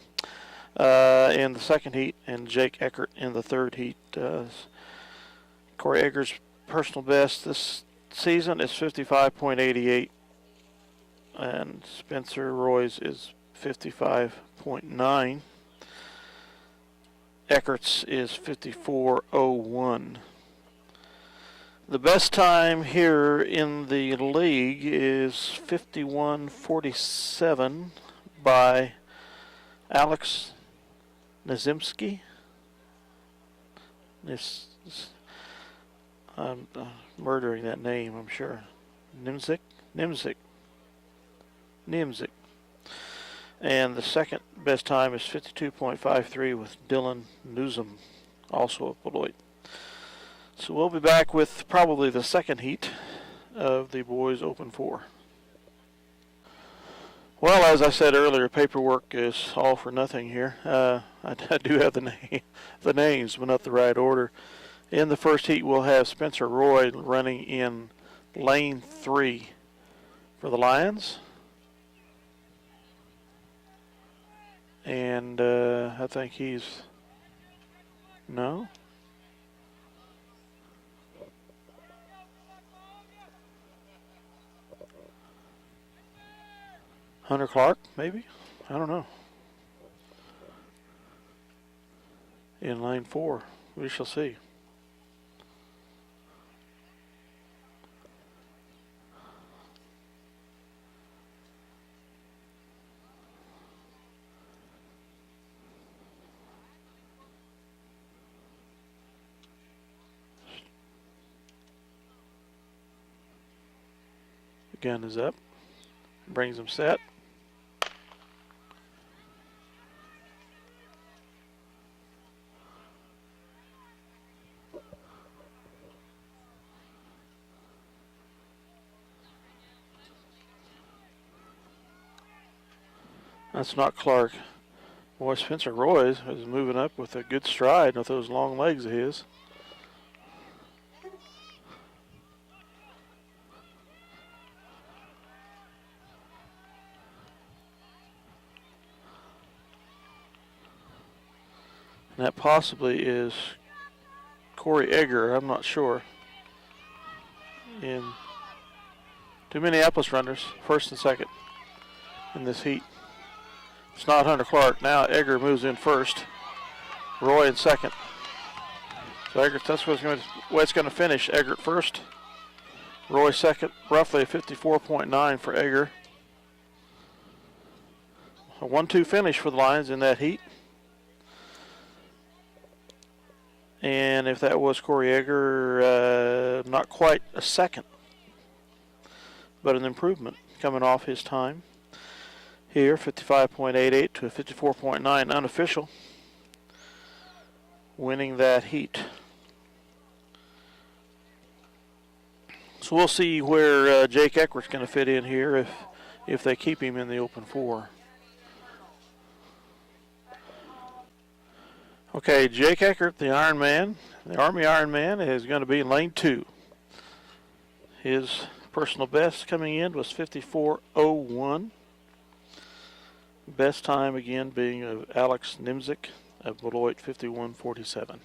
in the second heat, and Jake Eckert in the third heat. Corey Egger's personal best this season is 55.88, and Spencer Roy's is 55.9. Eckert's is 54.01. The best time here in the league is 51.47 by Alex Nazimski. I'm murdering that name, I'm sure. Nimzik. And the second best time is 52.53 with Dylan Newsom, also of Beloit. So we'll be back with probably the second heat of the boys open 4. Well, as I said earlier, paperwork is all for nothing here. I do have the names, but not the right order. In the first heat, we'll have Spencer Roy running in lane 3 for the Lions. And I think he's, no? Hunter Clark, maybe? I don't know. In lane 4, we shall see. The gun is up. Brings him set. That's not Clark. Boy, Spencer Royce is moving up with a good stride with those long legs of his. And that possibly is Corey Egger, I'm not sure. In two Minneapolis runners, first and second in this heat. It's not Hunter Clark. Now Egger moves in first. Roy in second. So Egger, that's where it's going to finish. Egger first. Roy second. Roughly a 54.9 for Egger. A 1-2 finish for the Lions in that heat. And if that was Corey Egger, not quite a second, but an improvement coming off his time. Here, 55.88 to a 54.9 unofficial, winning that heat. So we'll see where Jake Eckert's going to fit in here if they keep him in the open 4. Okay, Jake Eckert, the Ironman, the Army Ironman, is going to be in lane 2. His personal best coming in was 54.01. Best time again being of Alex Nimzik of Beloit, 51.47.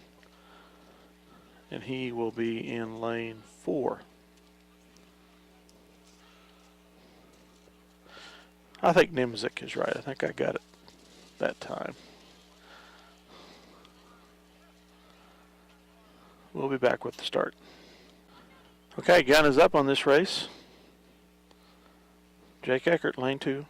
And he will be in lane 4. I think Nimzik is right. I think I got it that time. We'll be back with the start. Okay, gun is up on this race. Jake Eckert, lane 2.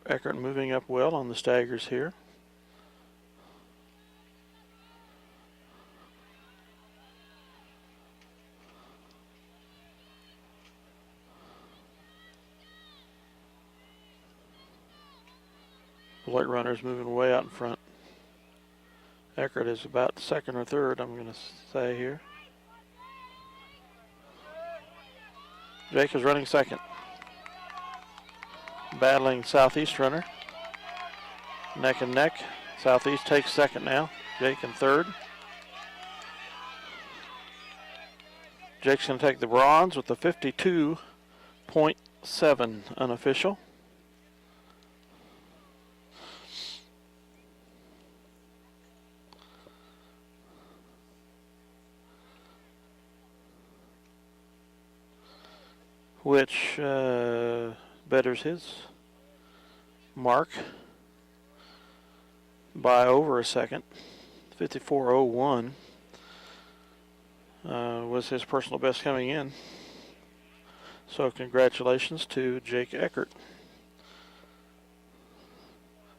Eckert moving up well on the staggers here. Beloit runners moving way out in front. Eckert is about second or third, I'm going to say here. Jake is running second. Battling Southeast runner. Neck and neck. Southeast takes second now. Jake in third. Jake's going to take the bronze with the 52.7 unofficial. Which betters his mark by over a second. 54.01 was his personal best coming in. So congratulations to Jake Eckert.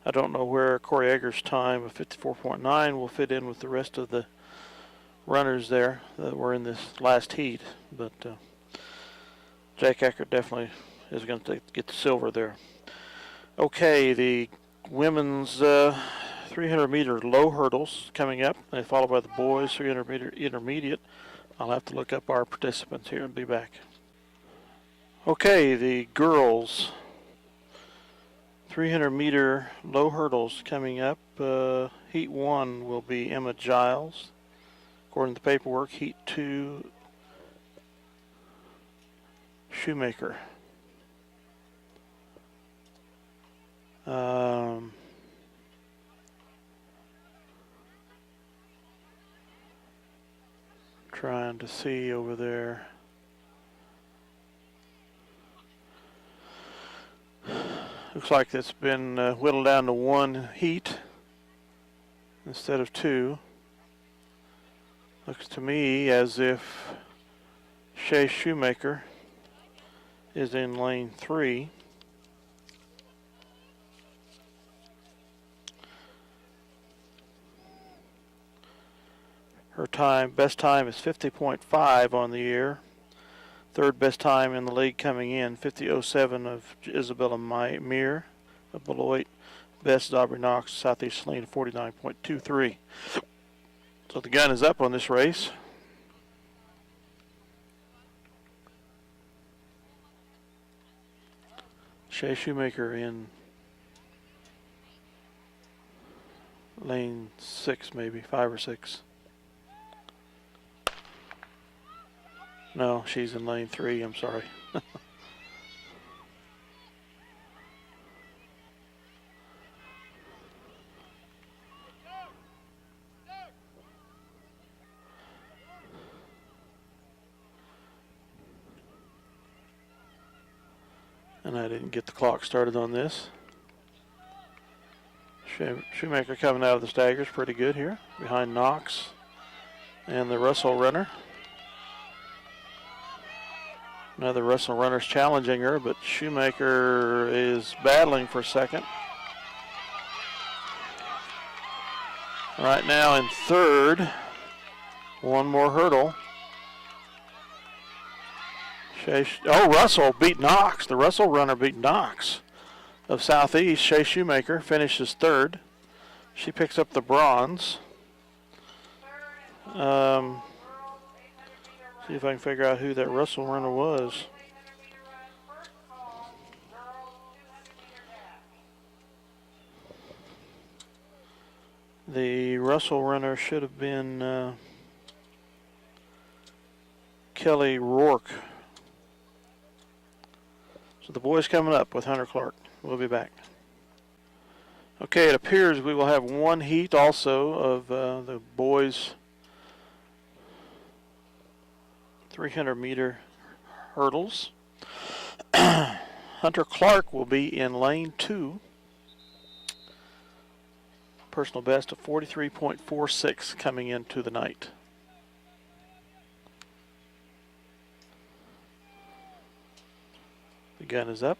I don't know where Corey Egger's time of 54.9 will fit in with the rest of the runners there that were in this last heat, but Jake Eckert definitely is going to get the silver there. Okay, the women's 300-meter low hurdles coming up. They followed by the boys 300-meter intermediate. I'll have to look up our participants here and be back. Okay, the girls 300-meter low hurdles coming up. Heat 1 will be Emma Giles. According to the paperwork, Heat 2, Shoemaker. Trying to see over there. Looks like it's been whittled down to one heat instead of two. Looks to me as if Shea Shoemaker is in lane 3. Her best time is 50.5 on the year. Third best time in the league coming in, 50.07 of Isabella Meir of Beloit. Best is Aubrey Knox, Southeast Lane, 49.23. So the gun is up on this race. Shea Shoemaker in lane 6, maybe 5 or 6. No, she's in lane 3, I'm sorry. And I didn't get the clock started on this. Shoemaker coming out of the staggers pretty good here, behind Knox and the Russell runner. Another Russell runner's challenging her, but Shoemaker is battling for second. Right now in third. One more hurdle. Russell beat Knox. The Russell runner beat Knox of Southeast. Shea Shoemaker finishes third. She picks up the bronze. See if I can figure out who that Russell runner was. The Russell runner should have been Kelly Rourke. So the boys coming up with Hunter Clark. We'll be back. Okay, it appears we will have one heat also of the boys 300-meter hurdles. Hunter Clark will be in lane 2. Personal best of 43.46 coming into the night. The gun is up.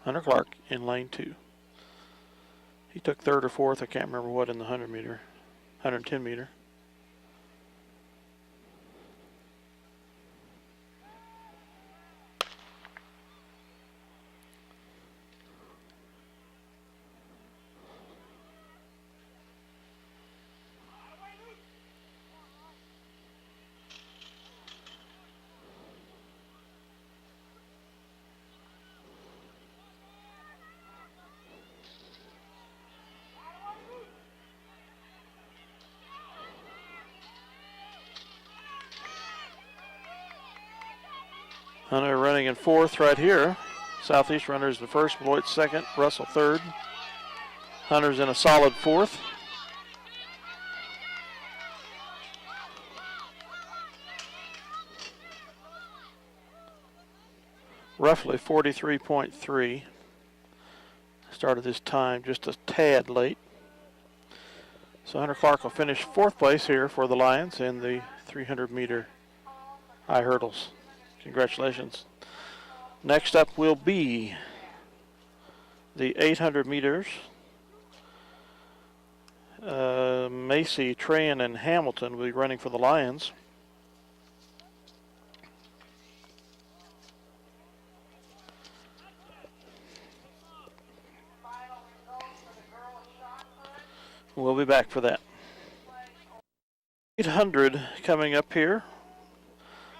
Hunter Clark in lane 2. He took third or fourth, I can't remember what, in the 100-meter, 110-meter. Hunter running in fourth right here. Southeast runner is the first, Beloit second, Russell third. Hunter's in a solid fourth. Roughly 43.3. Started this time just a tad late. So Hunter Clark will finish fourth place here for the Lions in the 300-meter high hurdles. Congratulations. Next up will be the 800 meters. Macy, Trahan, and Hamilton will be running for the Lions. We'll be back for that. 800 coming up here.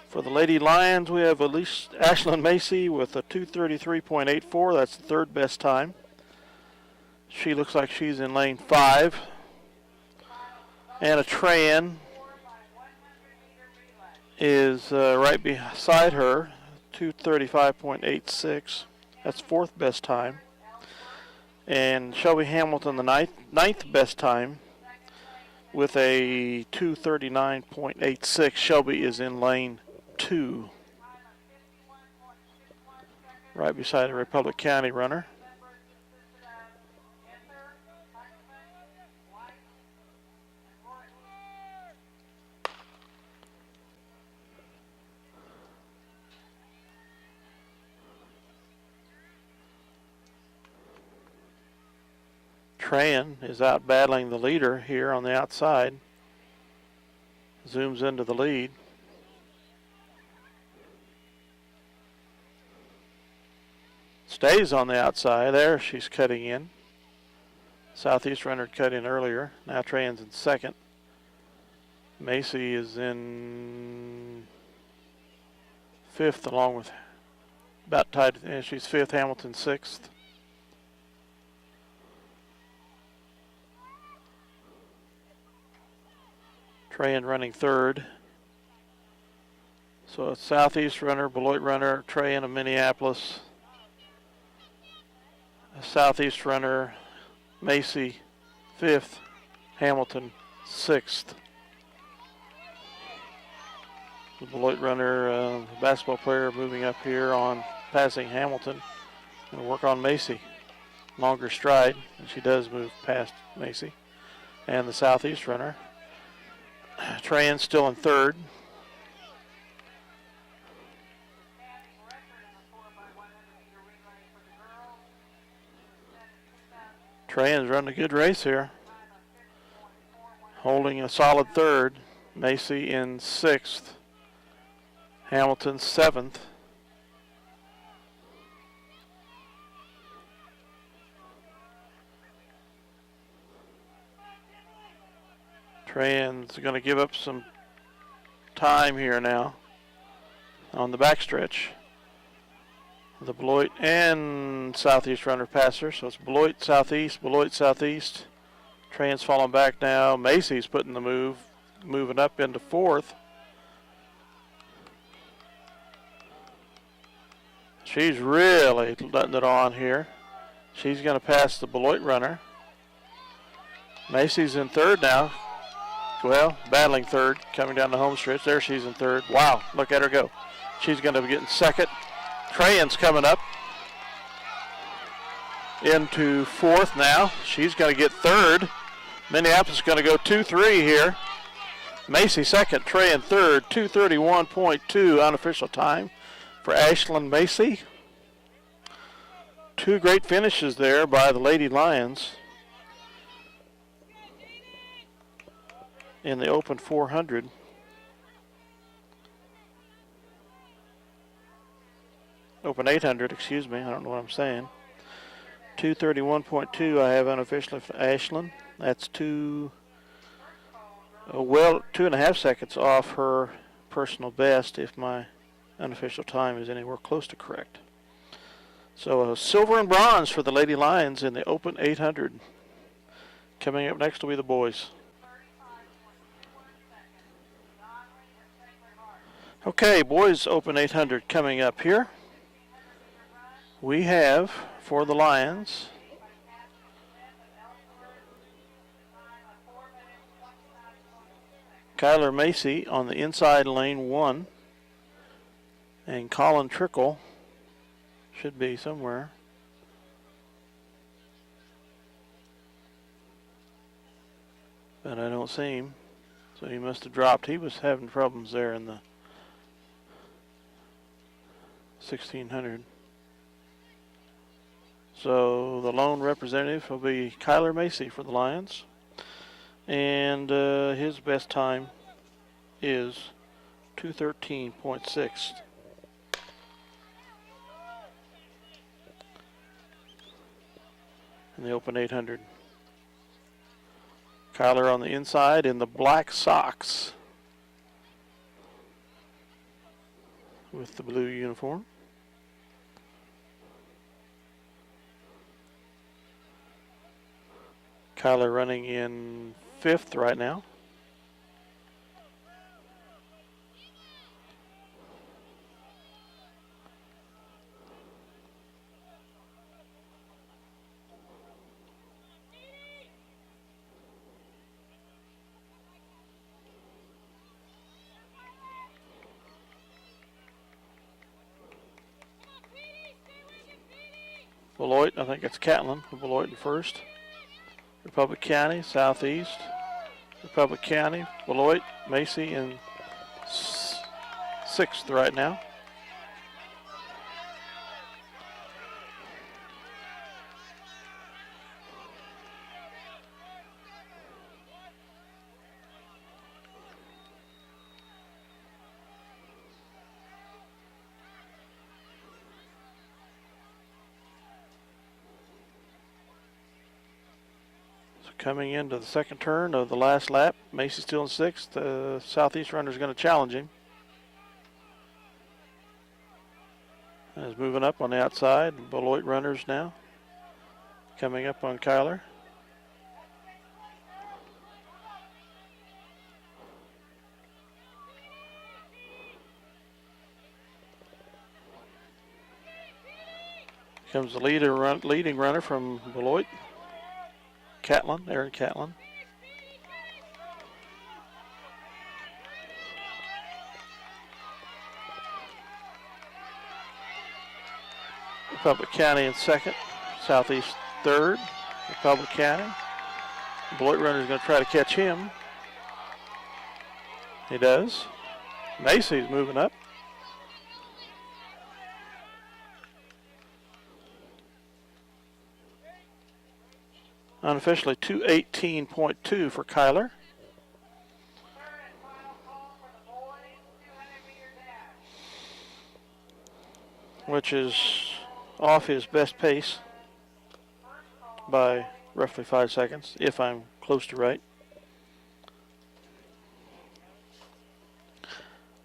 For the Lady Lions, we have at least Ashlyn Macy with a 2:33.84. That's the third best time. She looks like she's in lane 5. Anna Tran is right beside her, 2:35.86. That's fourth best time. And Shelby Hamilton, the ninth best time, with a 2:39.86. Shelby is in lane 2, right beside a Republic County runner. Tran is out battling the leader here on the outside. Zooms into the lead. Stays on the outside. There she's cutting in. Southeast runner cut in earlier. Now Tran's in second. Macy is in fifth, along with about tied. She's fifth. Hamilton sixth. Tran running third. So a Southeast runner, Beloit runner, Tran of Minneapolis. A Southeast runner, Macy fifth, Hamilton sixth. The Beloit runner, the basketball player, moving up here on passing Hamilton. Going to work on Macy. Longer stride, and she does move past Macy. And the Southeast runner, Tran still in third. Tran's running a good race here. Holding a solid third. Macy in sixth. Hamilton seventh. Tran's going to give up some time here now on the backstretch. The Beloit and Southeast runner passer. So it's Beloit Southeast, Tran's falling back now. Macy's putting the moving up into fourth. She's really letting it on here. She's going to pass the Beloit runner. Macy's in third now. Well, battling third, coming down the home stretch. There she's in third. Wow, look at her go. She's going to be getting second. Tran's coming up into fourth now. She's going to get third. Minneapolis is going to go 2-3 here. Macy second, Tran third. 2:31.2 unofficial time for Ashlyn Macy. Two great finishes there by the Lady Lions in the Open 400. Open 800, excuse me. I don't know what I'm saying. 2:31.2 I have unofficially for Ashlyn. That's 2.5 seconds off her personal best if my unofficial time is anywhere close to correct. So silver and bronze for the Lady Lions in the Open 800. Coming up next will be the boys. Okay, boys Open 800 coming up here. We have, for the Lions, Kyler Macy on the inside lane 1. And Colin Trickle should be somewhere. But I don't see him. So he must have dropped. He was having problems there in the 1600. So the lone representative will be Kyler Macy for the Lions. And his best time is 2:13.6. In the Open 800. Kyler on the inside in the black socks with the blue uniform. Kyler running in 5th right now. Beloit, I think it's Catlin. Beloit in 1st. Republic County, Southeast. Republic County, Beloit, Macy in 6th right now. Coming into the second turn of the last lap, Macy still in 6th. The Southeast runner is going to challenge him. Is moving up on the outside. Beloit runners now coming up on Kyler. Comes the leading runner from Beloit. Catlin, Aaron Catlin. Republic County in 2nd, Southeast 3rd, Republic County. Beloit runner is going to try to catch him. He does. Macy's moving up. Unofficially 2:18.2 for Kyler. Which is off his best pace by roughly 5 seconds, if I'm close to right.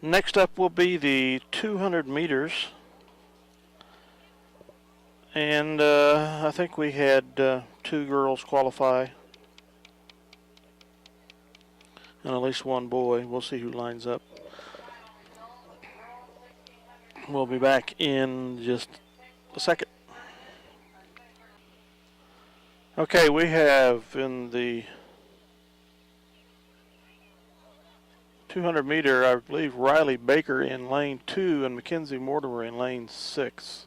Next up will be the 200 meters. And I think we had 2 girls qualify and at least 1 boy. We'll see who lines up. We'll be back in just a second. Okay, we have in the 200 meter, I believe, Riley Baker in lane 2 and Mackenzie Mortimer in lane 6.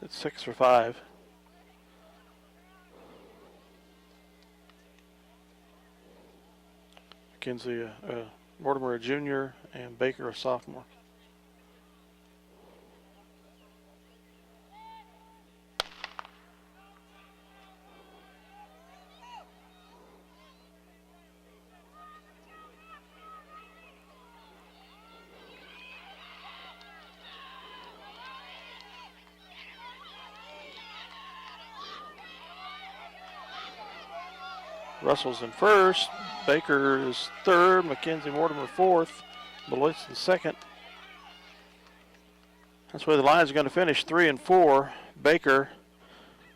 It's 6 or 5. Mackenzie, Mortimer a junior, and Baker a sophomore. Russell's in 1st, Baker is 3rd, Mackenzie Mortimer 4th, Beloit's in 2nd. That's where the lines are going to finish, 3 and 4. Baker,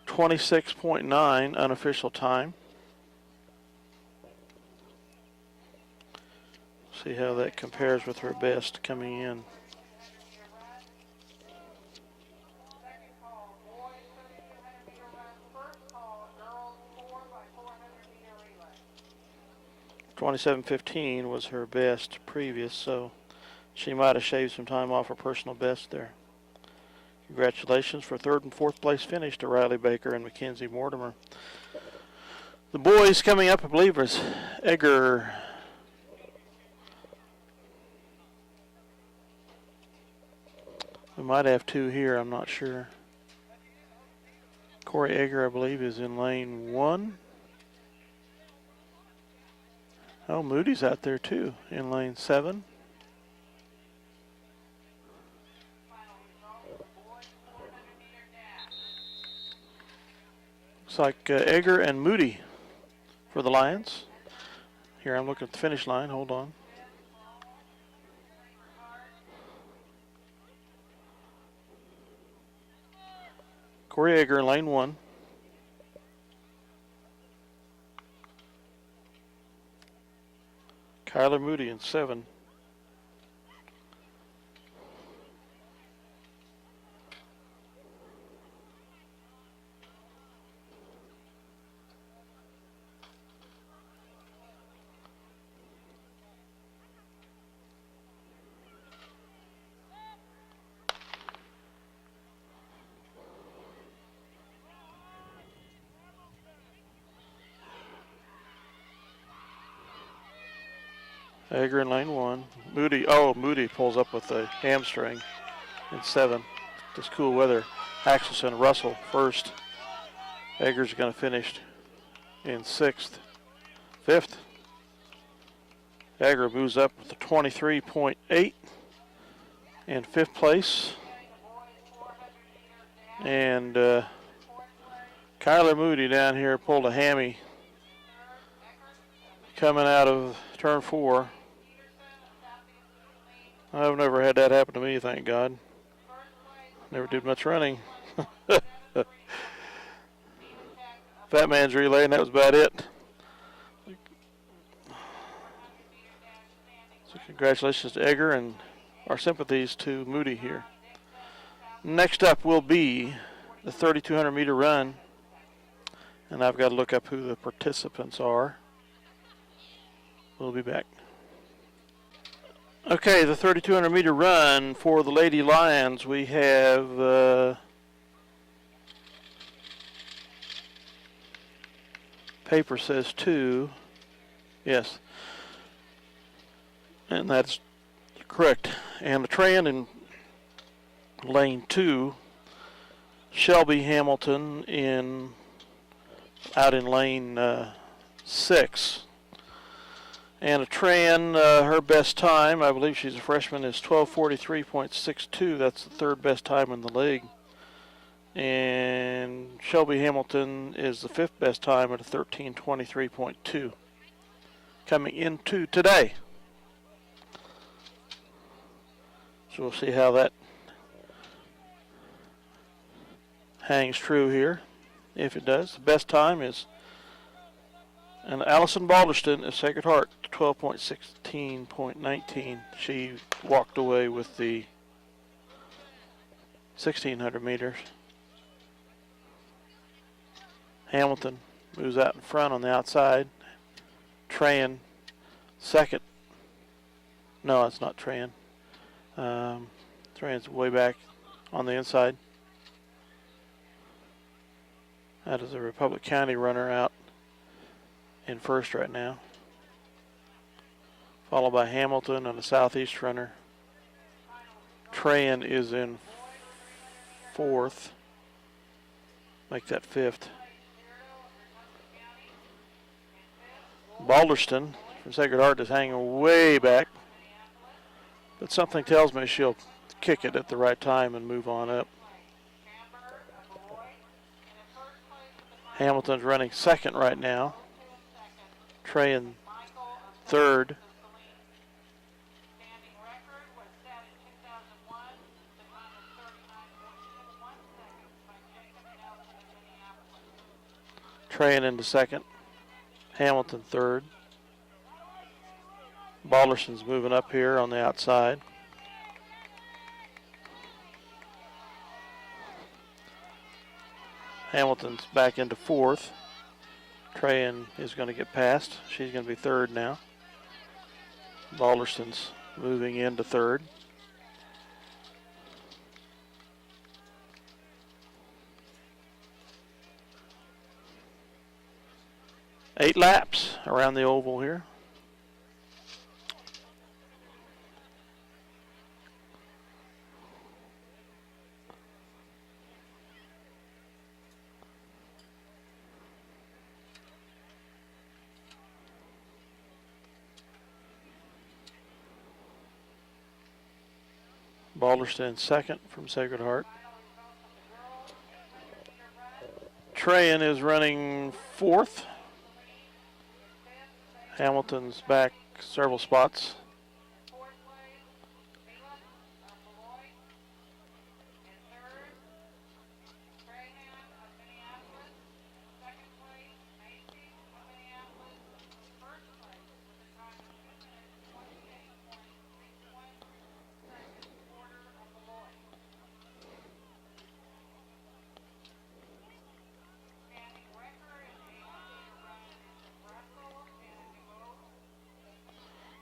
26.9 unofficial time. See how that compares with her best coming in. .27.15 was her best previous, so she might have shaved some time off her personal best there. Congratulations for 3rd and 4th place finish to Riley Baker and Mackenzie Mortimer. The boys coming up, I believe, is Egger. We might have 2 here, I'm not sure. Corey Egger, I believe, is in lane 1. Oh, Moody's out there too in lane 7. Looks like Egger and Moody for the Lions. Here, I'm looking at the finish line. Hold on. Corey Egger in lane 1. Kyler Moody in 7. Egger in lane 1. Moody pulls up with a hamstring in 7. This cool weather. Axelson, Russell first. Egger's going to finish in 6th. 5th. Egger moves up with a 23.8 in 5th place. And Kyler Moody down here pulled a hammy coming out of turn 4. I've never had that happen to me, thank God. Never did much running. Fat man's relay, and that was about it. So congratulations to Egger, and our sympathies to Moody here. Next up will be the 3,200 meter run, and I've got to look up who the participants are. We'll be back. Okay, the 3,200 meter run for the Lady Lions. We have paper says 2. Yes. And that's correct. And the Tran in lane 2. Shelby Hamilton out in lane 6. And a Tran, her best time, I believe she's a freshman, is 12:43.62. That's the 3rd best time in the league. And Shelby Hamilton is the 5th best time at a 13:23.2. Coming into today. So we'll see how that hangs true here. If it does, the best time is, and Allison Balderston of Sacred Heart, 12.16.19. She walked away with the 1,600 meters. Hamilton moves out in front on the outside. Tran, second. No, it's not Tran. Tran's way back on the inside. That is a Republic County runner out in first right now, followed by Hamilton and a Southeast runner. Tran is in 4th. Make that 5th. Balderston from Sacred Heart is hanging way back, but something tells me she'll kick it at the right time and move on up. Hamilton's running 2nd right now. Tran 3rd. Tran into 2nd. Hamilton 3rd. Balderston's moving up here on the outside. Hamilton's back into 4th. Tran is going to get past. She's going to be 3rd now. Balderston's moving into 3rd. Eight laps around the oval here. Balderston second from Sacred Heart. Trayan is running fourth. Hamilton's back several spots.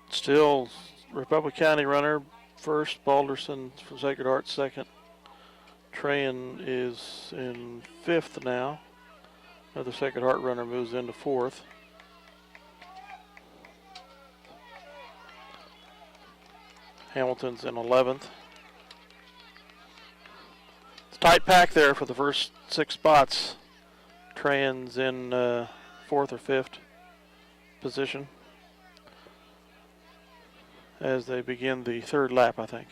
Still Republic County runner first, Balderson from Sacred Heart second. Trayan is in fifth now. Another Sacred Heart runner moves into fourth. Hamilton's in 11th. It's a tight pack there for the first 6 spots. Trayan's in 4th or 5th position as they begin the 3rd lap, I think.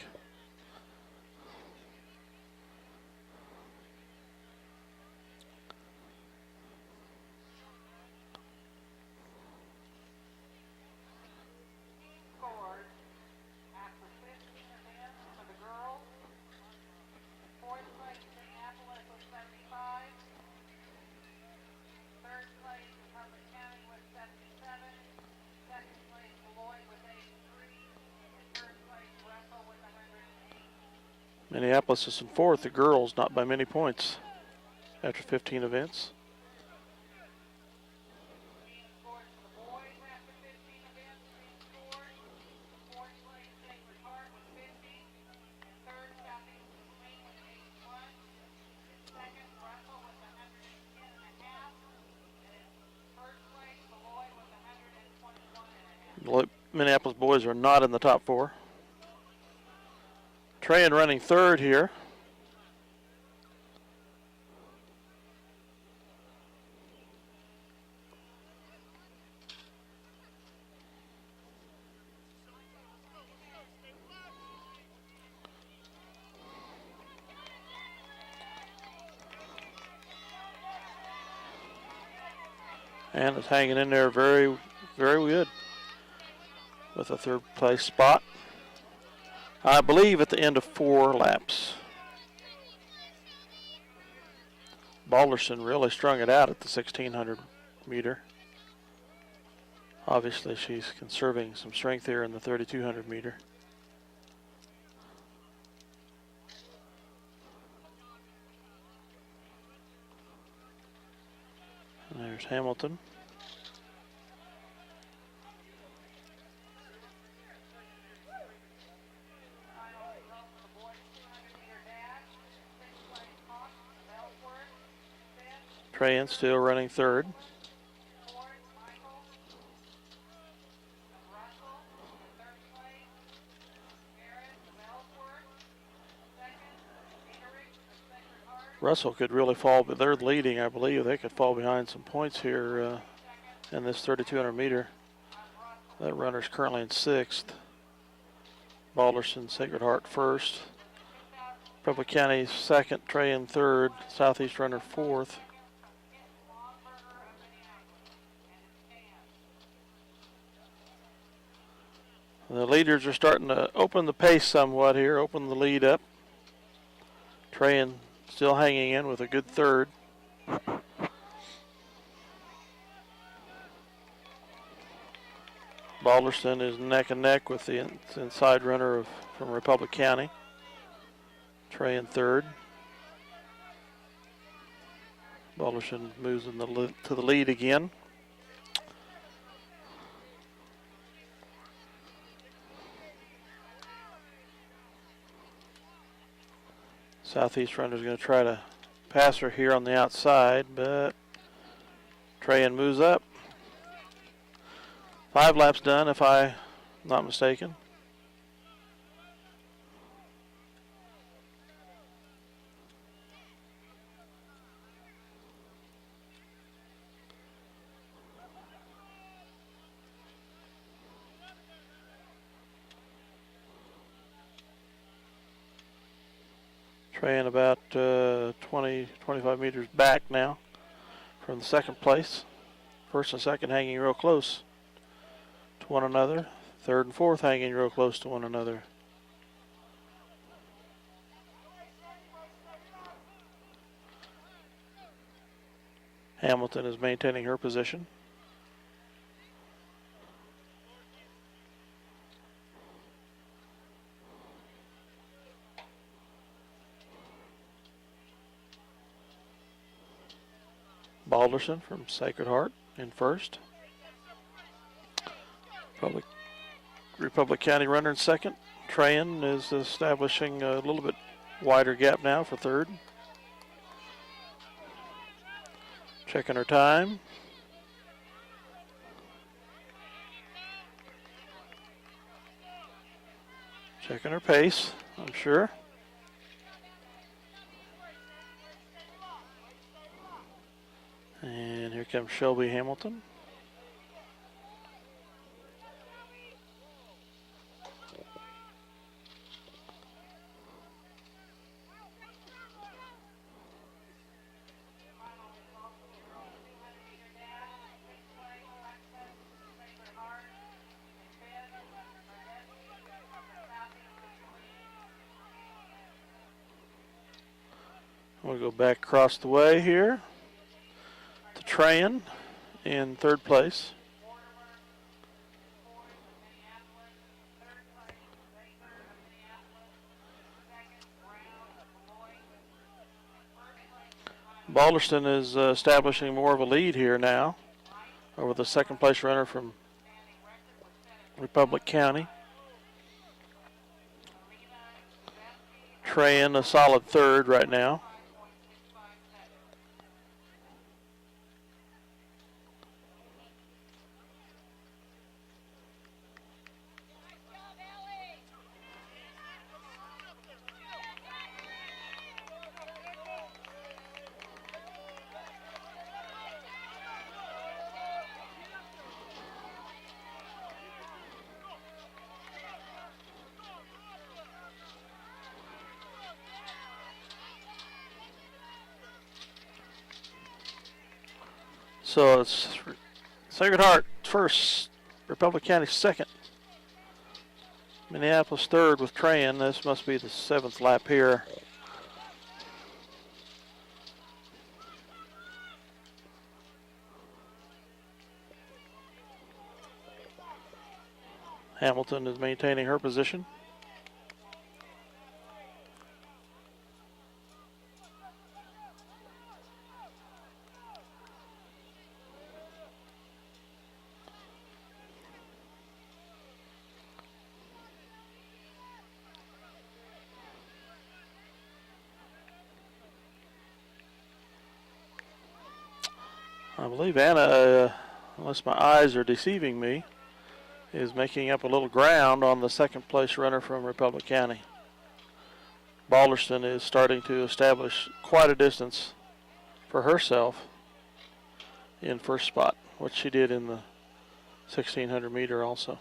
Minneapolis is in 4th, the girls not by many points after 15 events. Minneapolis boys are not in the top 4. Trayan running 3rd here. And it's hanging in there very, very good with a 3rd place spot. I believe at the end of 4 laps. Balderson really strung it out at the 1600 meter. Obviously she's conserving some strength here in the 3200 meter. And there's Hamilton. Trayan still running 3rd. Russell could really fall, but they're leading, I believe. They could fall behind some points here in this 3200 meter. That runner's currently in 6th. Balderson, Sacred Heart 1st. Republic County 2nd, Trayan 3rd, Southeast runner 4th. The leaders are starting to open the pace somewhat here, open the lead up. Trayan still hanging in with a good 3rd. Balderson is neck and neck with the inside runner from Republic County. Trayan 3rd. Balderson moves to the lead again. Southeast runner is going to try to pass her here on the outside, but Trayan moves up. 5 laps done, if I'm not mistaken. Trayan about 20, 25 meters back now from the second place. First and second hanging real close to one another. Third and fourth hanging real close to one another. Hamilton is maintaining her position. Balderson from Sacred Heart in first. Republic County runner in second. Trayan is establishing a little bit wider gap now for third. Checking her time. Checking her pace, I'm sure. And here comes Shelby Hamilton. We'll go back across the way here to Trayan in third place. Balderston is establishing more of a lead here now over the second place runner from Republic County. Trayan a solid third right now. So it's Sacred Heart first, Republic County second, Minneapolis third with Trayan. This must be the seventh lap here. Hamilton is maintaining her position. I believe Anna, unless my eyes are deceiving me, is making up a little ground on the second place runner from Republic County. Balderston is starting to establish quite a distance for herself in first spot, which she did in the 1600 meter also.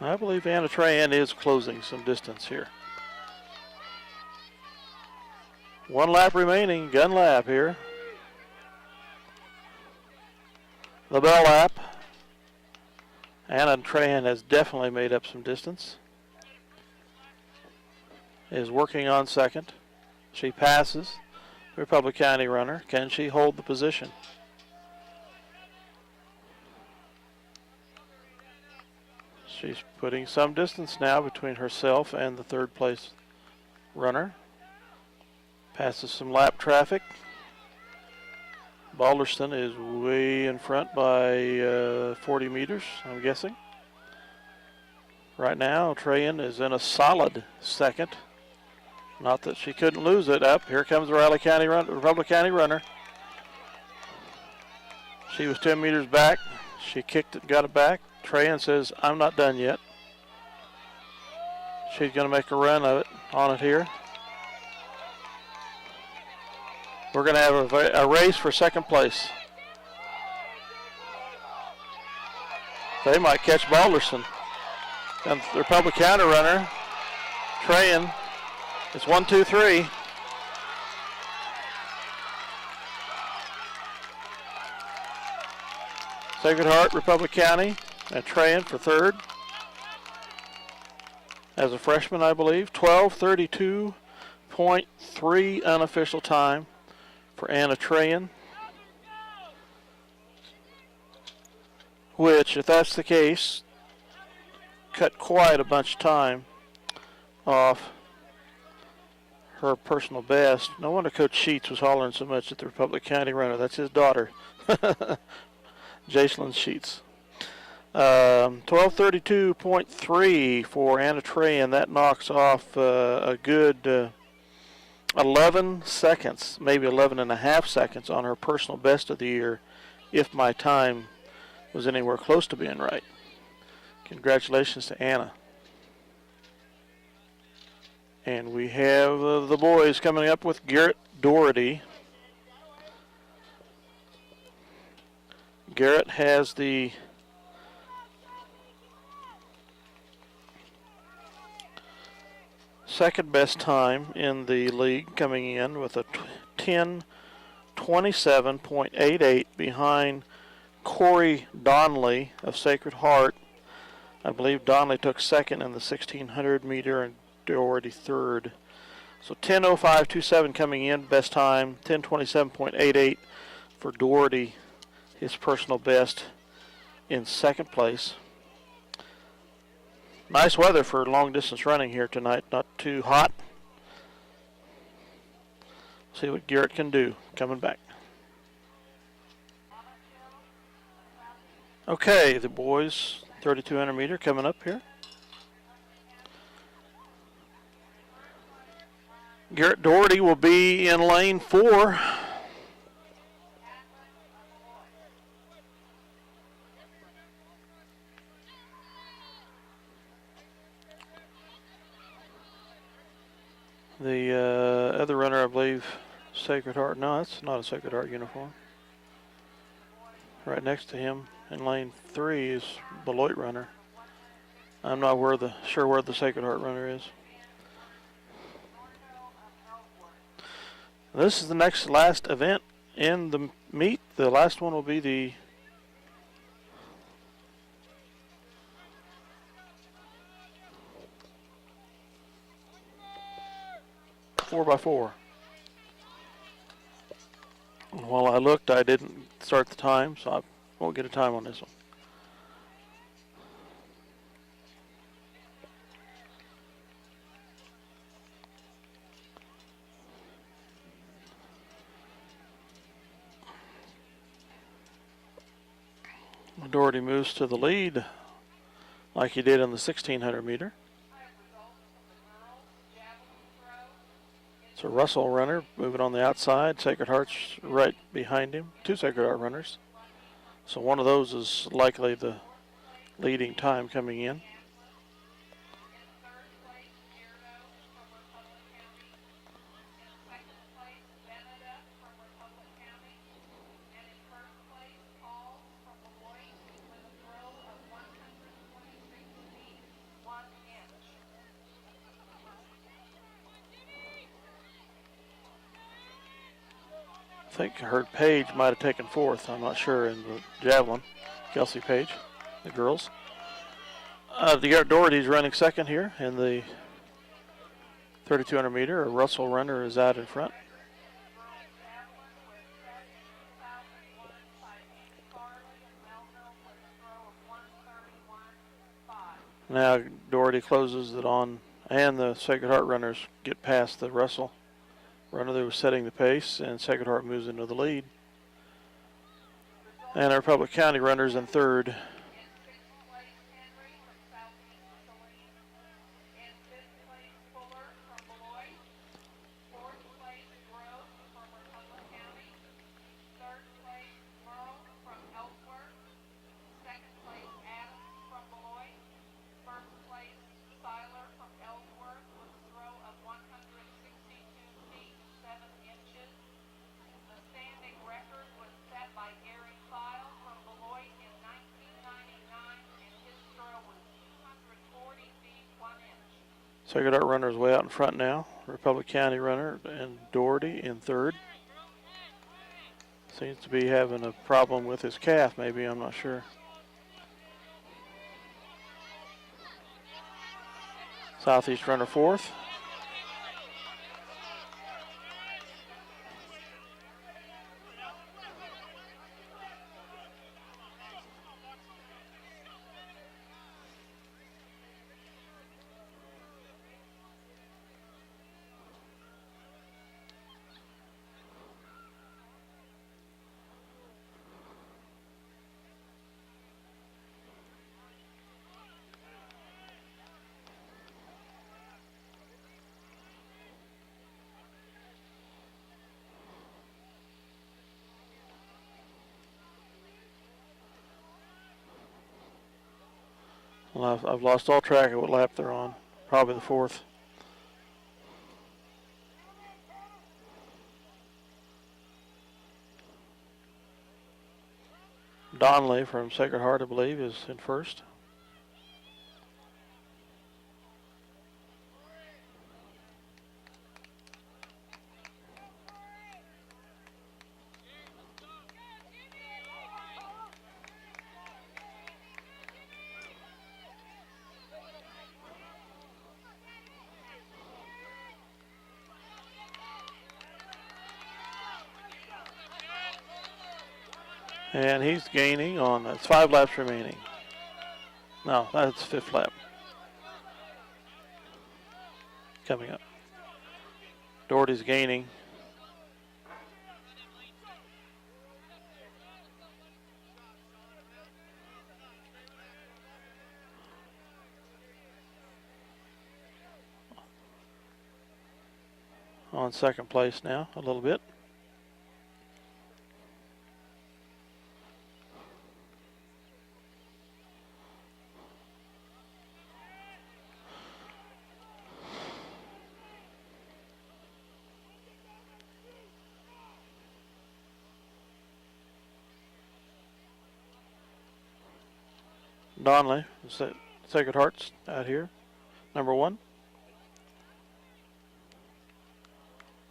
I believe Anna Trayan is closing some distance here. One lap remaining, gun lap here. The bell lap. Anna Trayan has definitely made up some distance. Is working on second. She passes the Republic County runner. Can she hold the position? She's putting some distance now between herself and the third place runner. Passes some lap traffic. Balderston is way in front by 40 meters, I'm guessing. Right now, Trayan is in a solid second. Not that she couldn't lose it. Up, here comes the Republic County runner. She was 10 meters back. She kicked it, got it back. Trahan says, I'm not done yet. She's going to make a run of it on it here. We're going to have a race for second place. They might catch Balderson. And the Republic County runner, Trahan, it's 1, 2, 3. Sacred Heart, Republic County, and Trahan for third. As a freshman, I believe. 12:32.3 unofficial time for Anna Trahan. Which, if that's the case, cut quite a bunch of time off her personal best. No wonder Coach Sheets was hollering so much at the Republic County runner. That's his daughter, Jacelyn Sheets. 12:32.3 for Anna Trahan. That knocks off a good 11 seconds, maybe 11 and a half seconds on her personal best of the year, if my time was anywhere close to being right. Congratulations to Anna. And we have the boys coming up with Garrett Doherty. Garrett has the second best time in the league, coming in with a 10:27.88 behind Corey Donnelly of Sacred Heart. I believe Donnelly took second in the 1600 meter and Doherty third. So 10:05.27 coming in, best time. 10:27.88 for Doherty, his personal best, in second place. Nice weather for long distance running here tonight. Not too hot. See what Garrett can do coming back. Okay, the boys, 3200 meter coming up here. Garrett Doherty will be in lane 4. The other runner, I believe, Sacred Heart. No, that's not a Sacred Heart uniform. Right next to him in lane 3 is Beloit runner. I'm not sure where the Sacred Heart runner is. This is the last event in the meet. The last one will be the four by 4. And while I looked, I didn't start the time, so I won't get a time on this one. Doherty moves to the lead like he did in the 1600 meter. It's a Russell runner moving on the outside. Sacred Heart's right behind him. 2 Sacred Heart runners. So one of those is likely the leading time coming in. I think I heard Page might have taken 4th. I'm not sure in the javelin. Kelsey Page, the girls. The Garrett Doherty's running second here in the 3200 meter. A Russell runner is out in front. Now Doherty closes it on, and the Sacred Heart runners get past the Russell runner that was setting the pace, and Sacred Heart moves into the lead. And our Republic County runners in third. Sacred Heart runner is way out in front now. Republic County runner and Doherty in third. Seems to be having a problem with his calf, maybe, I'm not sure. Southeast runner fourth. Well, I've lost all track of what lap they're on. Probably the fourth. Donnelly from Sacred Heart, I believe, is in first. And he's gaining on, that's 5 laps remaining. No, that's 5th lap. Coming up. Doherty's gaining. On second place now, a little bit. Donnelly, Sacred Hearts out here, number 1.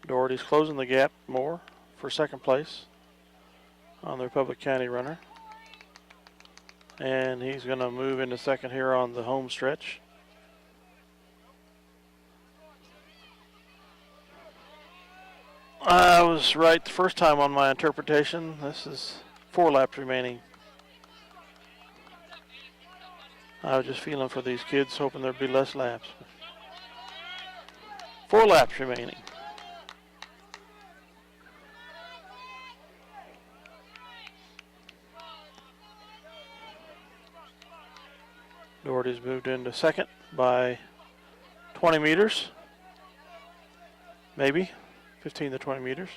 Doherty's closing the gap more for second place on the Republic County runner. And he's going to move into second here on the home stretch. I was right the first time on my interpretation. This is 4 laps remaining. I was just feeling for these kids, hoping there'd be less laps. 4 laps remaining. Doherty's moved into second by 20 meters. Maybe 15 to 20 meters.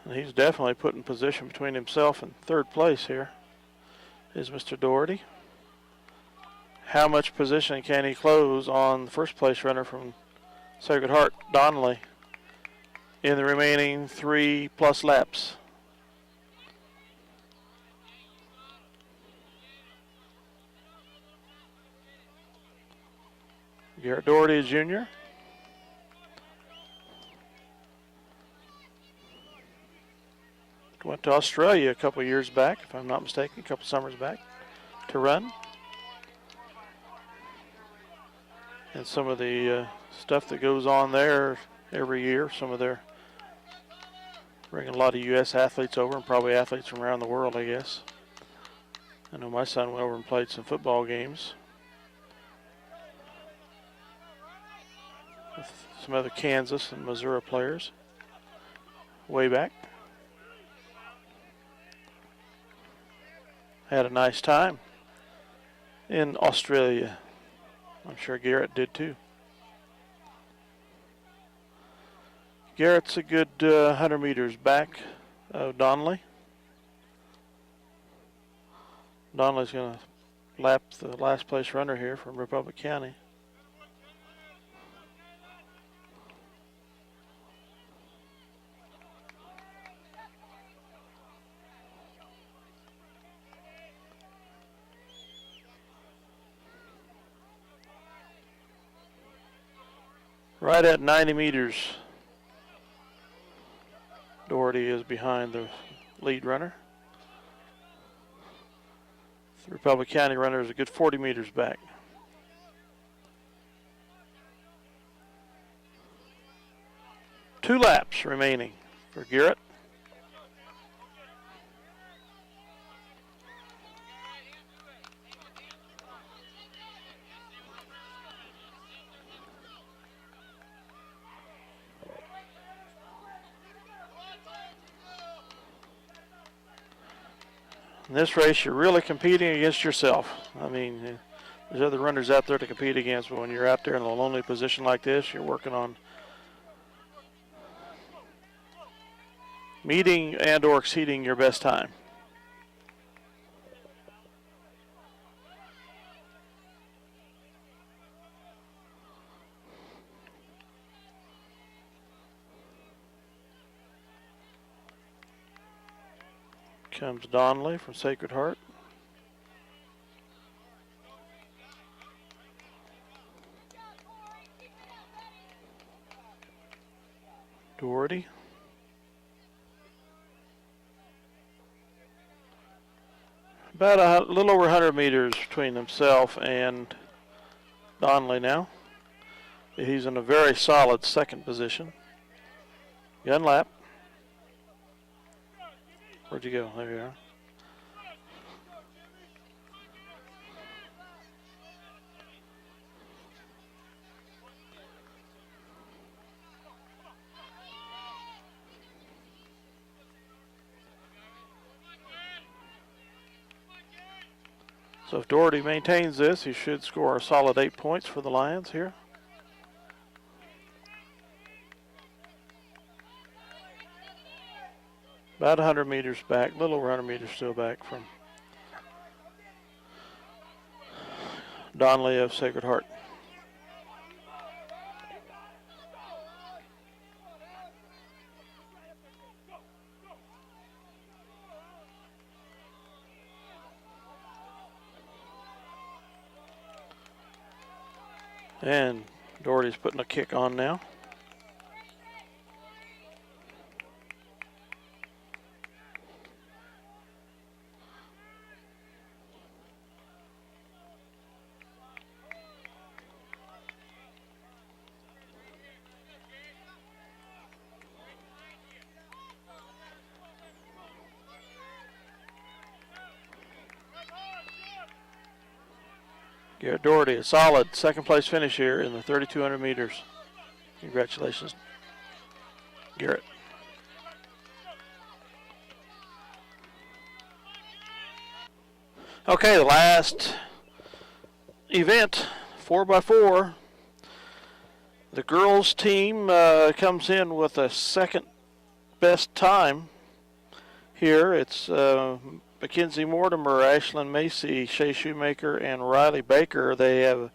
And he's definitely put in position between himself and third place here is Mr. Doherty. How much position can he close on the first place runner from Sacred Heart, Donnelly, in the remaining 3+ laps? Garrett Doherty Jr. Went to Australia a couple years back, if I'm not mistaken, a couple summers back, to run. And some of the stuff that goes on there every year, some of their bringing a lot of U.S. athletes over and probably athletes from around the world, I guess. I know my son went over and played some football games with some other Kansas and Missouri players way back. Had a nice time in Australia. I'm sure Garrett did too. Garrett's a good 100 meters back of Donnelly. Donnelly's going to lap the last place runner here from Republic County. Right at 90 meters, Doherty is behind the lead runner. The Republic County runner is a good 40 meters back. Two laps remaining for Garrett. In this race, you're really competing against yourself. I mean, there's other runners out there to compete against, but when you're out there in a lonely position like this, you're working on meeting and or exceeding your best time. Comes Donnelly from Sacred Heart. Doherty. About a little over 100 meters between himself and Donnelly now. He's in a very solid second position. Gun lap. Where'd you go? There you are. So if Doherty maintains this, he should score a solid 8 points for the Lions here. About 100 meters back, a little over 100 meters still back from Donnelly of Sacred Heart. And Doherty's putting a kick on now. Garrett Doherty, a solid second place finish here in the 3,200 meters. Congratulations, Garrett. Okay, the last event, 4x4. The girls team comes in with a second best time here. It's Mackenzie Mortimer, Ashlyn Macy, Shay Shoemaker, and Riley Baker. They have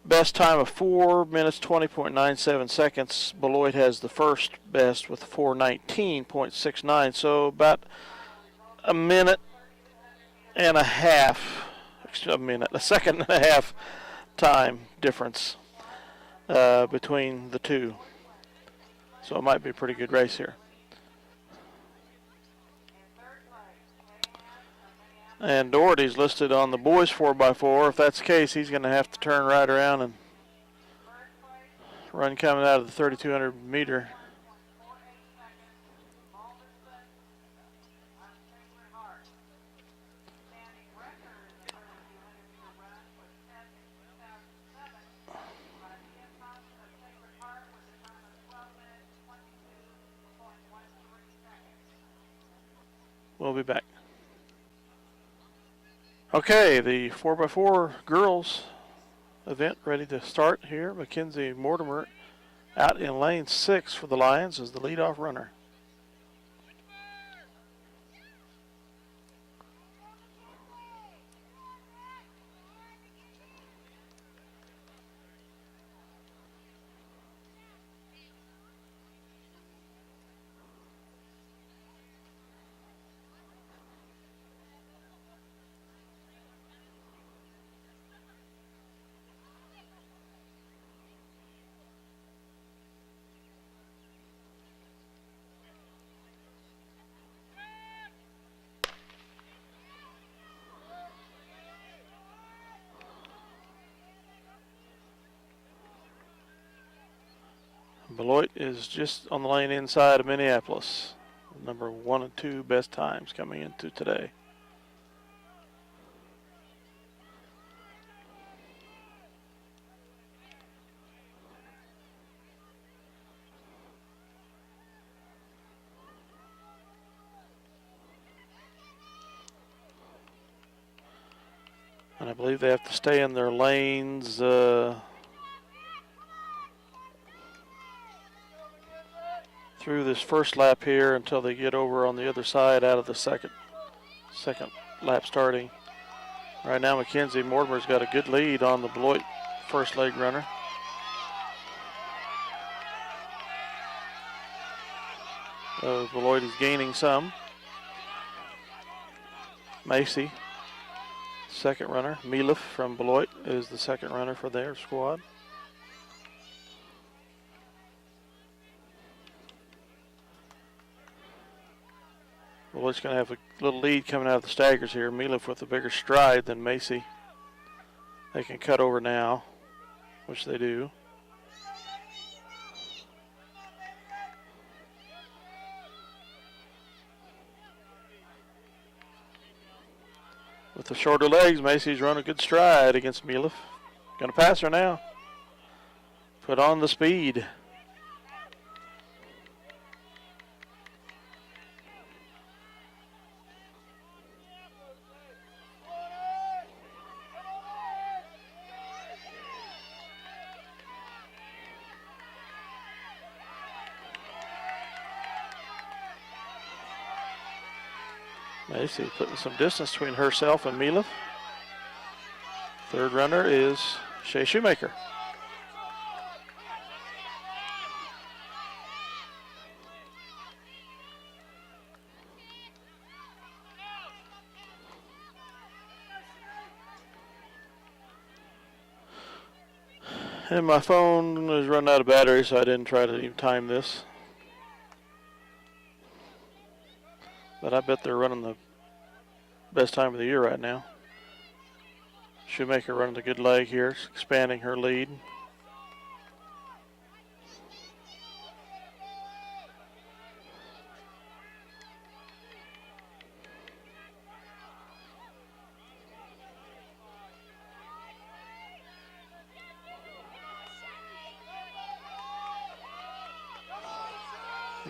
best time of 4 minutes 20.97 seconds. Beloit has the first best with 4:19.69. So about a minute and a half, a second and a half time difference between the two. So it might be a pretty good race here. And Doherty's listed on the boys 4x4. If that's the case, he's going to have to turn right around and run coming out of the 3,200 meter. We'll be back. Okay, the 4x4 girls event ready to start here. Mackenzie Mortimer out in lane 6 for the Lions as the leadoff runner. Beloit is just on the lane inside of Minneapolis. Number 1 and 2 best times coming into today. And I believe they have to stay in their lanes through this first lap here until they get over on the other side out of the second lap starting. Right now Mackenzie Mortimer's got a good lead on the Beloit first leg runner. Beloit is gaining some. Macy, second runner. Milif from Beloit is the second runner for their squad. Beloit's going to have a little lead coming out of the staggers here. Milif with a bigger stride than Macy. They can cut over now, which they do. With the shorter legs, Macy's run a good stride against Milif. Going to pass her now. Put on the speed. Macy putting some distance between herself and Milif. Third runner is Shea Shoemaker. And my phone is running out of battery, so I didn't try to even time this. But I bet they're running the best time of the year right now. Shoemaker running a good leg here, expanding her lead.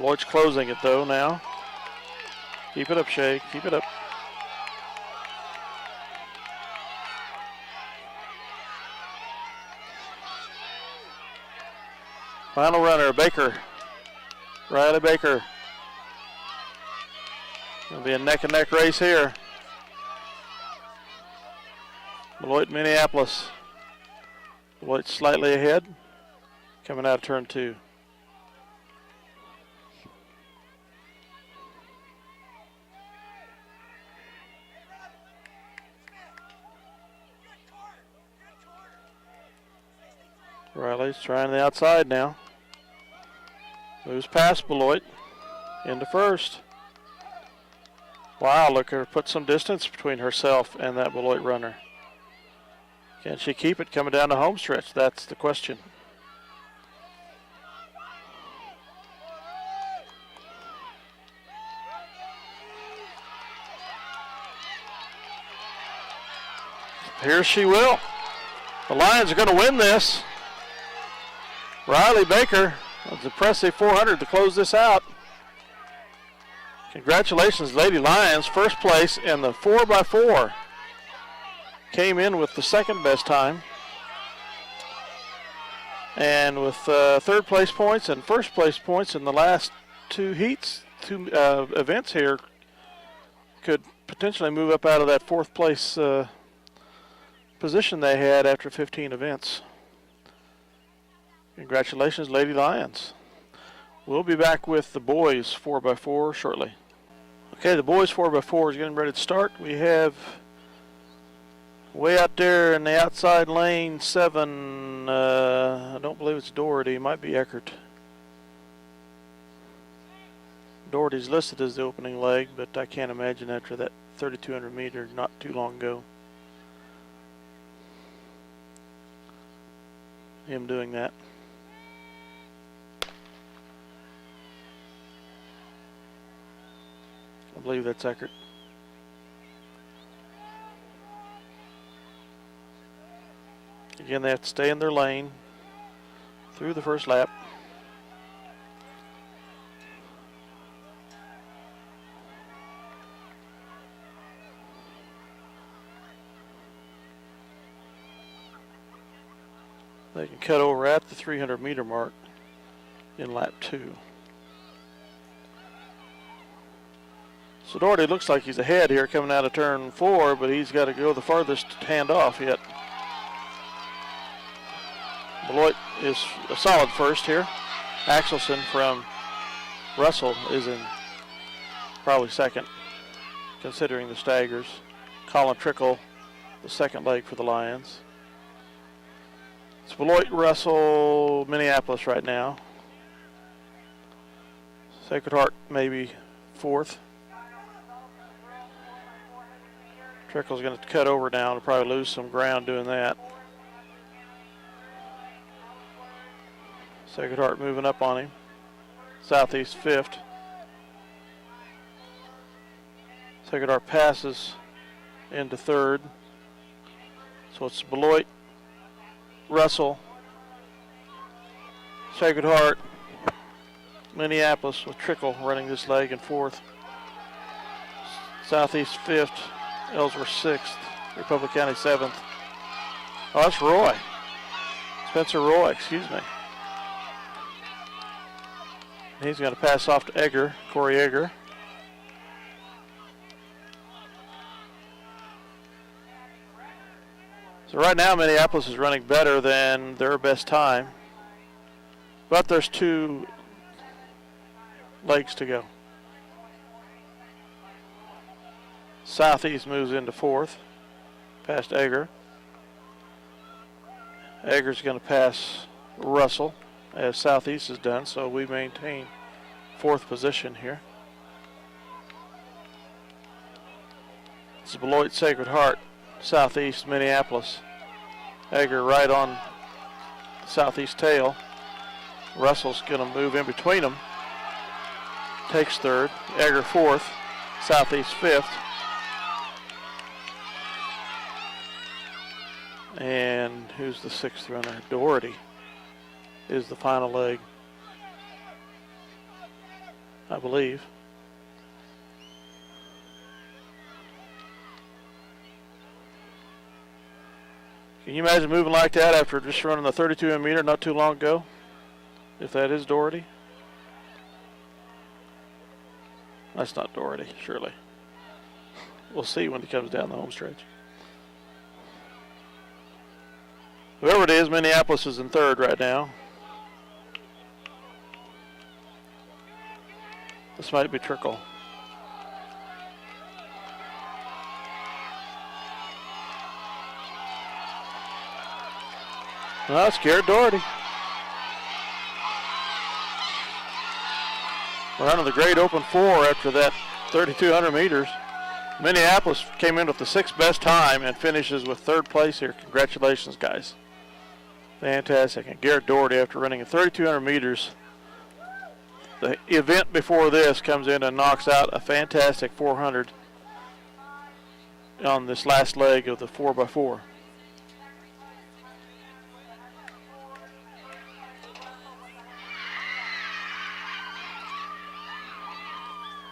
Lloyd's closing it though now. Keep it up, Shea. Keep it up. Final runner, Baker. Riley Baker. It'll be a neck-and-neck race here. Beloit, Minneapolis. Beloit slightly ahead, coming out of turn 2. Riley's trying the outside now. Moves past Beloit into first. Wow, look, her put some distance between herself and that Beloit runner. Can she keep it coming down the home stretch? That's the question. Here she will. The Lions are going to win this. Riley Baker, an impressive 400 to close this out. Congratulations, Lady Lions. First place in the 4x4. Came in with the second best time. And with third place points and first place points in the last two events here, could potentially move up out of that fourth place position they had after 15 events. Congratulations, Lady Lions. We'll be back with the boys 4x4 shortly. Okay, the boys 4x4 is getting ready to start. We have way out there in the outside lane 7, I don't believe it's Doherty, it might be Eckert. Doherty's listed as the opening leg, but I can't imagine after that 3,200 meter not too long ago him doing that. believe that's Eckert. Again, they have to stay in their lane through the first lap. They can cut over at the 300-meter mark in lap 2. So Doherty looks like he's ahead here coming out of turn 4, but he's got to go the farthest hand off yet. Beloit is a solid first here. Axelson from Russell is in probably second, considering the staggers. Colin Trickle, the second leg for the Lions. It's Beloit, Russell, Minneapolis right now. Sacred Heart maybe fourth. Trickle's going to cut over now and probably lose some ground doing that. Sacred Heart moving up on him. Southeast fifth. Sacred Heart passes into third. So it's Beloit, Russell, Sacred Heart, Minneapolis with Trickle running this leg in fourth. Southeast fifth, Ellsworth sixth, Republic County seventh. Oh, that's Roy. Spencer Roy, excuse me. He's going to pass off to Egger, Corey Egger. So right now Minneapolis is running better than their best time, but there's 2 legs to go. Southeast moves into fourth, past Egger. Egger's going to pass Russell, as Southeast has done, so we maintain fourth position here. This is Beloit, Sacred Heart, Southeast, Minneapolis. Egger right on Southeast tail. Russell's going to move in between them. Takes third. Egger fourth, Southeast fifth. And who's the sixth runner? Doherty is the final leg, I believe. Can you imagine moving like that after just running the 32 meter not too long ago? If that is Doherty. That's not Doherty, surely. We'll see when he comes down the home stretch. Whoever it is, Minneapolis is in third right now. This might be Trickle. Well, that scared Doherty. Running the great open 4 after that 3,200 meters. Minneapolis came in with the 6th best time and finishes with 3rd place here. Congratulations, guys. Fantastic. And Garrett Doherty, after running a 3,200 meters, the event before this comes in and knocks out a fantastic 400 on this last leg of the 4x4.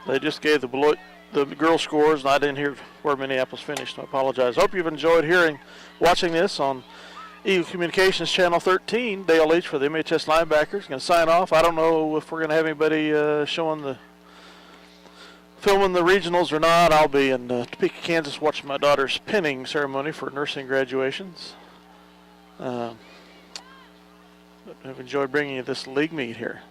They just gave the girl scores, and I didn't hear where Minneapolis finished. I apologize. Hope you've enjoyed watching this on Eagle Communications Channel 13. Dale Leech for the MHS Linebackers. Going to sign off. I don't know if we're going to have anybody filming the regionals or not. I'll be in Topeka, Kansas, watching my daughter's pinning ceremony for nursing graduations. I've enjoyed bringing you this league meet here.